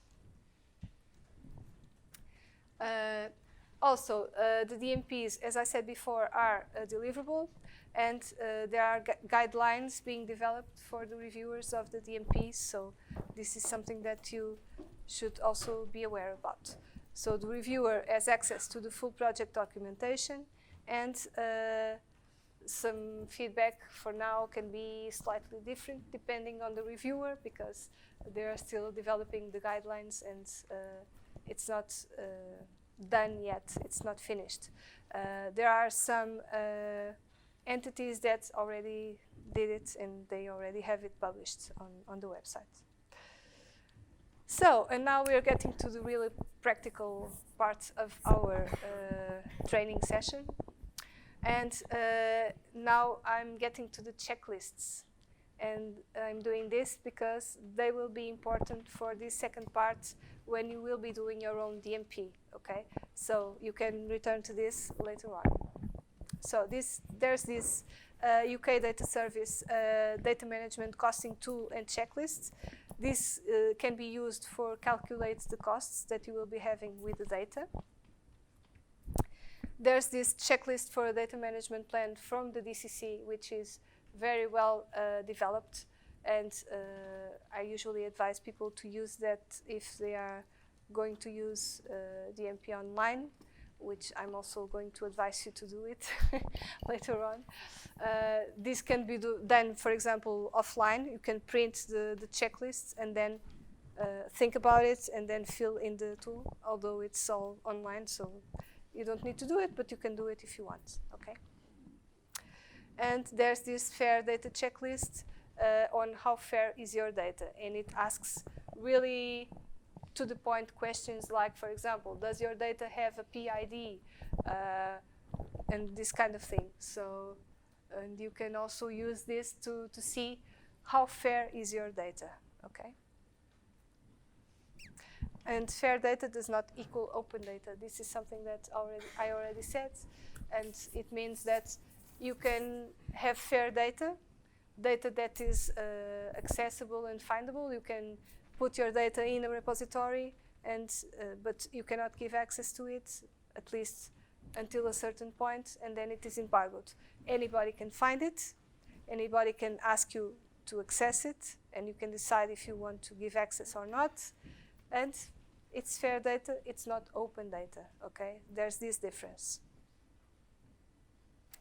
Also, the DMPs, as I said before, are deliverable, and there are guidelines being developed for the reviewers of the DMPs, so this is something that you should also be aware about. So the reviewer has access to the full project documentation, and some feedback for now can be slightly different depending on the reviewer, because they are still developing the guidelines, and it's not done yet, it's not finished. There are some entities that already did it, and they already have it published on the website. So, and now we are getting to the really practical part of our training session. And now I'm getting to the checklists. And I'm doing this because they will be important for this second part when you will be doing your own DMP, okay? So you can return to this later on. So there's this UK data service data management costing tool and checklist. This can be used for calculate the costs that you will be having with the data. There's this checklist for a data management plan from the DCC, which is very well developed, and I usually advise people to use that if they are going to use DMP online, which I'm also going to advise you to do it later on. This can be done, for example, offline. You can print the checklists and then think about it and then fill in the tool, although it's all online, so you don't need to do it, but you can do it if you want, okay? And there's this fair data checklist on how fair is your data, and it asks really to the point questions like, for example, does your data have a PID, and this kind of thing. So, and you can also use this to see how fair is your data, okay? And fair data does not equal open data. This is something that I already said, and it means that you can have fair data that is accessible and findable. You can put your data in a repository, and but you cannot give access to it, at least until a certain point, and then it is embargoed. Anybody can find it, anybody can ask you to access it, and you can decide if you want to give access or not. And it's fair data, it's not open data, okay? There's this difference.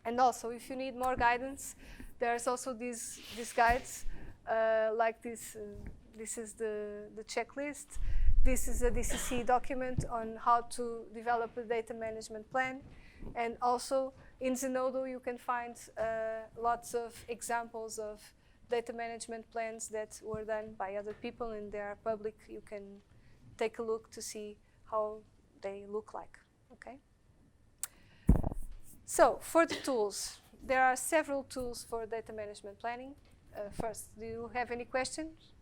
And also, if you need more guidance, there's also these guides, like this. This is the checklist. This is a DCC document on how to develop a data management plan. And also, in Zenodo, you can find lots of examples of data management plans that were done by other people, and they are public. You can take a look to see how they look like, okay? So, for the tools, there are several tools for data management planning. First, do you have any questions?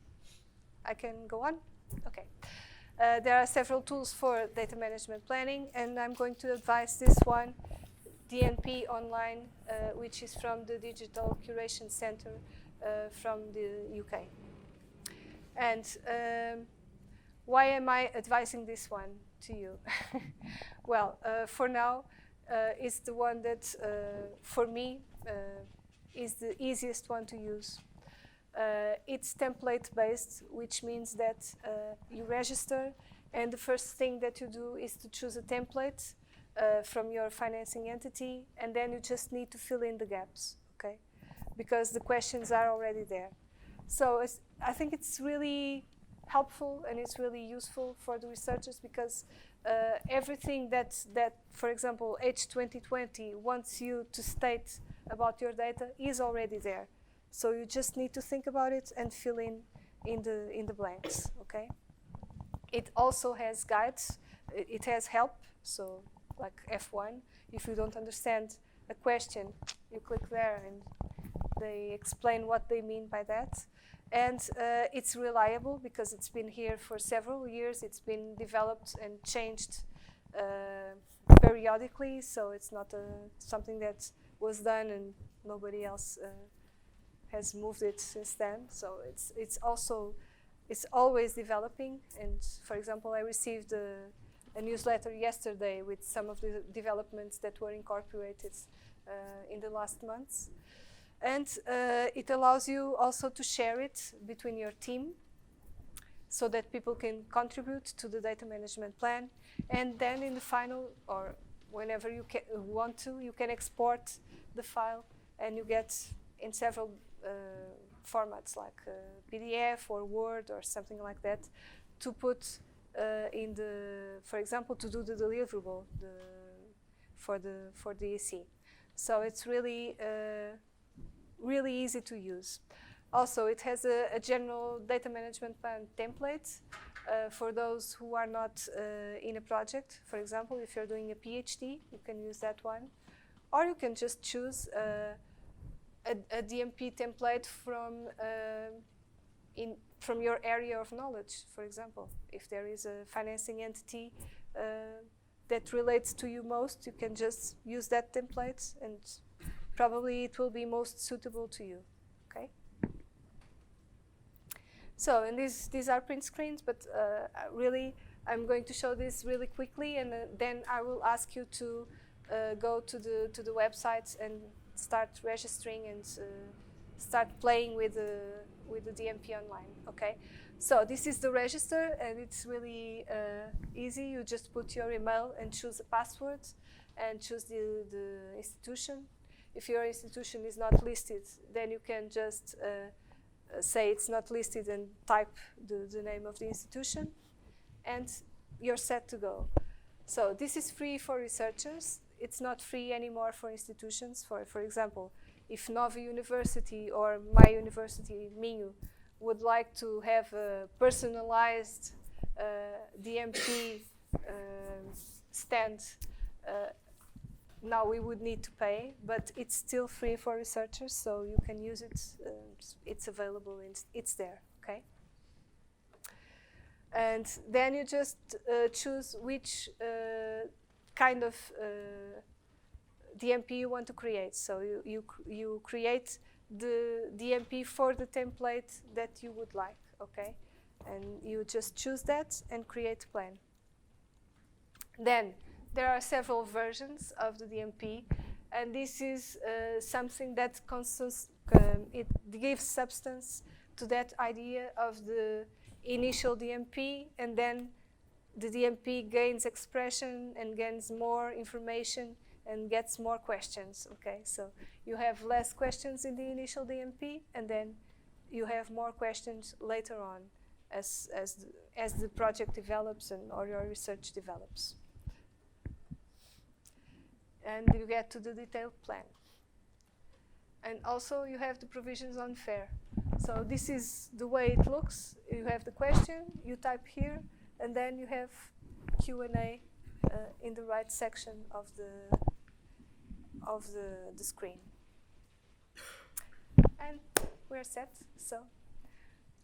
I can go on? Okay. There are several tools for data management planning, and I'm going to advise this one, DNP Online, which is from the Digital Curation Center from the UK. And why am I advising this one to you? Well, for now, it's the one that, for me, is the easiest one to use. It's template-based, which means that you register, and the first thing that you do is to choose a template from your financing entity, and then you just need to fill in the gaps, okay? Because the questions are already there. So I think it's really helpful and it's really useful for the researchers, because everything that, for example, H2020 wants you to state about your data is already there. So you just need to think about it and fill in the blanks, okay? It also has guides. It has help, so like F1, if you don't understand a question, you click there and they explain what they mean by that. And it's reliable because it's been here for several years. It's been developed and changed periodically, so it's not something that was done and nobody else has moved it since then. So it's always developing. And for example, I received a newsletter yesterday with some of the developments that were incorporated in the last months. And it allows you also to share it between your team so that people can contribute to the data management plan. And then in the final, or whenever you want to, you can export the file, and you get in several formats like PDF or Word or something like that to put in the, for example, to do the deliverable for the EC. So it's really really easy to use. Also, it has a general data management plan template for those who are not in a project. For example, if you're doing a PhD, you can use that one. Or you can just choose a DMP template from your area of knowledge, for example. If there is a financing entity that relates to you most, you can just use that template, and probably it will be most suitable to you, okay? So, and these are print screens, but really, I'm going to show this really quickly, and then I will ask you to go to the website and start registering and start playing with the DMP Online, okay? So this is the register, and it's really easy. You just put your email and choose a password and choose the institution. If your institution is not listed, then you can just say it's not listed and type the name of the institution, and you're set to go. So this is free for researchers. It's not free anymore for institutions. For example, if NOVA University or my university, Minho, would like to have a personalized DMP stand, now we would need to pay, but it's still free for researchers, so you can use it. It's available, it's there, okay? And then you just choose which kind of DMP you want to create. So you create the DMP for the template that you would like, okay? And you just choose that and create plan. Then there are several versions of the DMP, and this is something that it gives substance to that idea of the initial DMP, and then the DMP gains expression and gains more information and gets more questions, okay? So you have less questions in the initial DMP, and then you have more questions later on as the project develops or your research develops. And you get to the detailed plan. And also you have the provisions on FAIR. So this is the way it looks. You have the question, you type here, and then you have Q&A in the right section of the screen. And we're set. So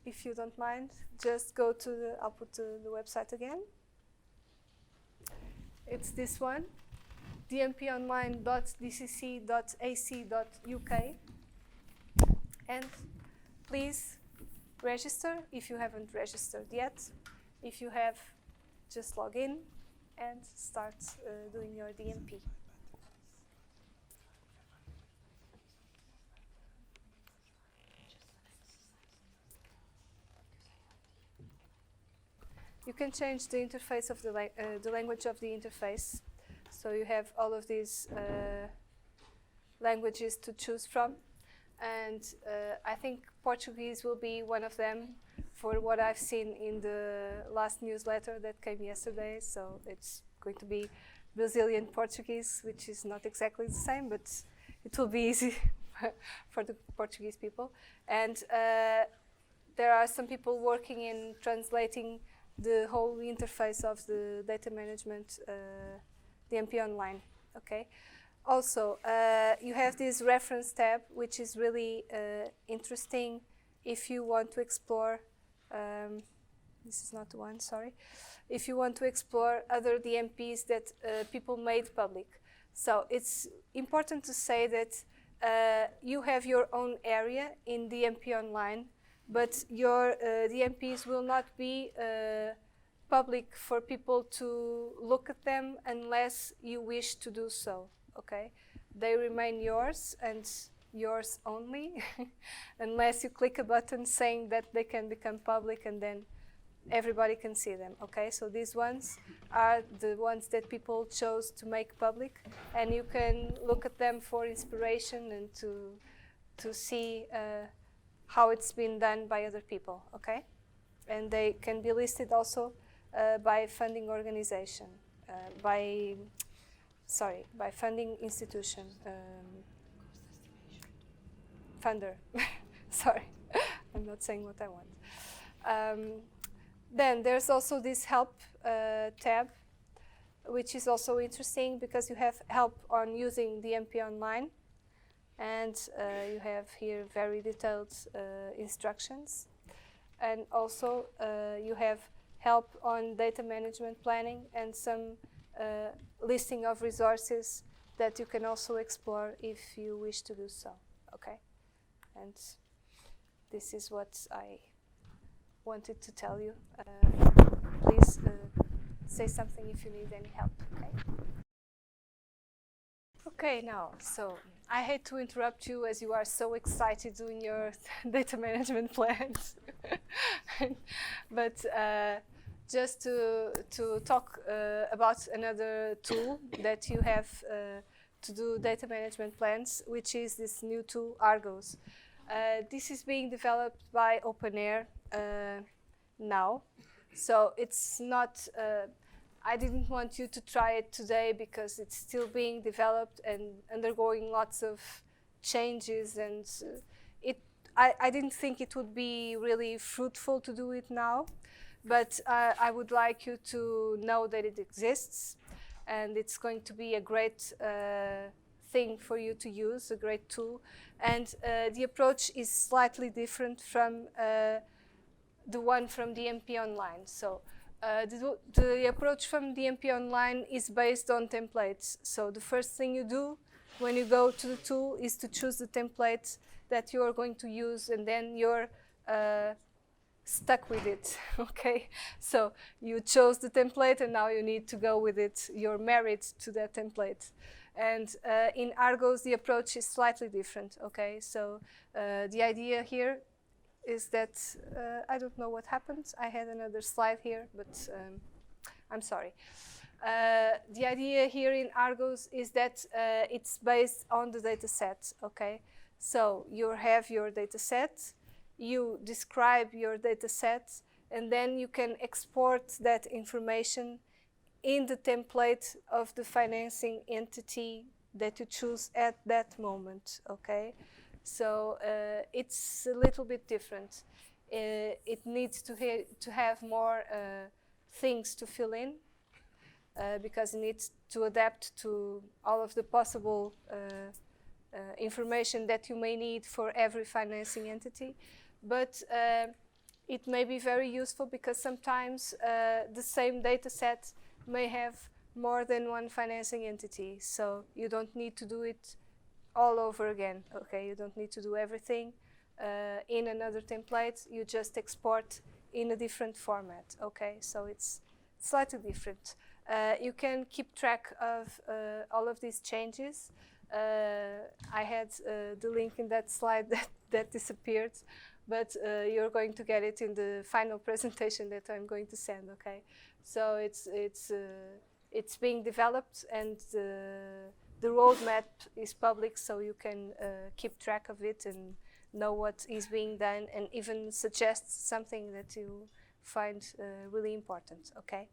if you don't mind, just go to I'll put the website again. It's this one, dmponline.dcc.ac.uk. And please register if you haven't registered yet. If you have, just log in and start doing your DMP. You can change the interface of the language of the interface. So you have all of these languages to choose from. And I think Portuguese will be one of them for what I've seen in the last newsletter that came yesterday. So it's going to be Brazilian Portuguese, which is not exactly the same, but it will be easy for the Portuguese people. And there are some people working in translating the whole interface of the data management DMP online, okay? Also, you have this reference tab, which is really interesting if you want to explore, this is not the one, sorry. If you want to explore other DMPs that people made public. So it's important to say that you have your own area in DMP online, but your DMPs will not be public for people to look at them unless you wish to do so, okay? They remain yours and yours only, unless you click a button saying that they can become public and then everybody can see them, okay? So these ones are the ones that people chose to make public, and you can look at them for inspiration and to see how it's been done by other people, okay? And they can be listed also by funding organization, by funding institution, funder. Sorry, I'm not saying what I want. Then there's also this help tab, which is also interesting because you have help on using DMP online. And you have here very detailed instructions. And also you have help on data management planning and some listing of resources that you can also explore if you wish to do so, okay? And this is what I wanted to tell you. Please say something if you need any help, okay? Okay, now, so I hate to interrupt you as you are so excited doing your data management plans. But just to talk about another tool that you have to do data management plans, which is this new tool, Argos. This is being developed by OpenAir now. So it's not, I didn't want you to try it today because it's still being developed and undergoing lots of changes, and I didn't think it would be really fruitful to do it now, but I would like you to know that it exists, and it's going to be a great thing for you to use, a great tool. And the approach is slightly different from the one from DMP Online. So the approach from DMP Online is based on templates. So the first thing you do when you go to the tool is to choose the template that you are going to use, and then you're stuck with it. Okay, so you chose the template and now you need to go with it. You're married to that template. And in Argos the approach is slightly different. Okay, so the idea here is that I don't know what happened. I had another slide here, but I'm sorry. The idea here in Argos is that it's based on the data set. Okay, so you have your data set, you describe your data set, and then you can export that information in the template of the financing entity that you choose at that moment. Okay, so it's a little bit different. It needs to have more things to fill in because it needs to adapt to all of the possible information that you may need for every financing entity. But it may be very useful because sometimes the same data set may have more than one financing entity. So you don't need to do it all over again. Okay, you don't need to do everything in another template. You just export in a different format. Okay, so it's slightly different. You can keep track of all of these changes. I had the link in that slide that disappeared, but you're going to get it in the final presentation that I'm going to send. Okay, so it's being developed, and the roadmap is public, so you can keep track of it and know what is being done, and even suggest something that you find really important. Okay,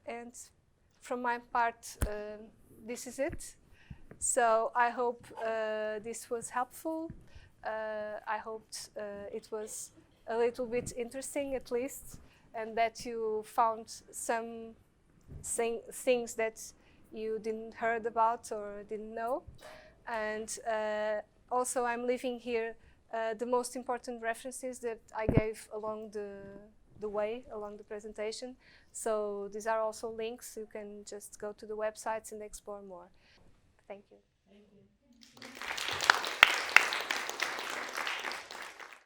and from my part, this is it. So I hope this was helpful. I hoped it was a little bit interesting, at least, and that you found some things that you didn't heard about or didn't know. And also I'm leaving here the most important references that I gave along the way, along the presentation. So these are also links. You can just go to the websites and explore more. Thank you. Thank you.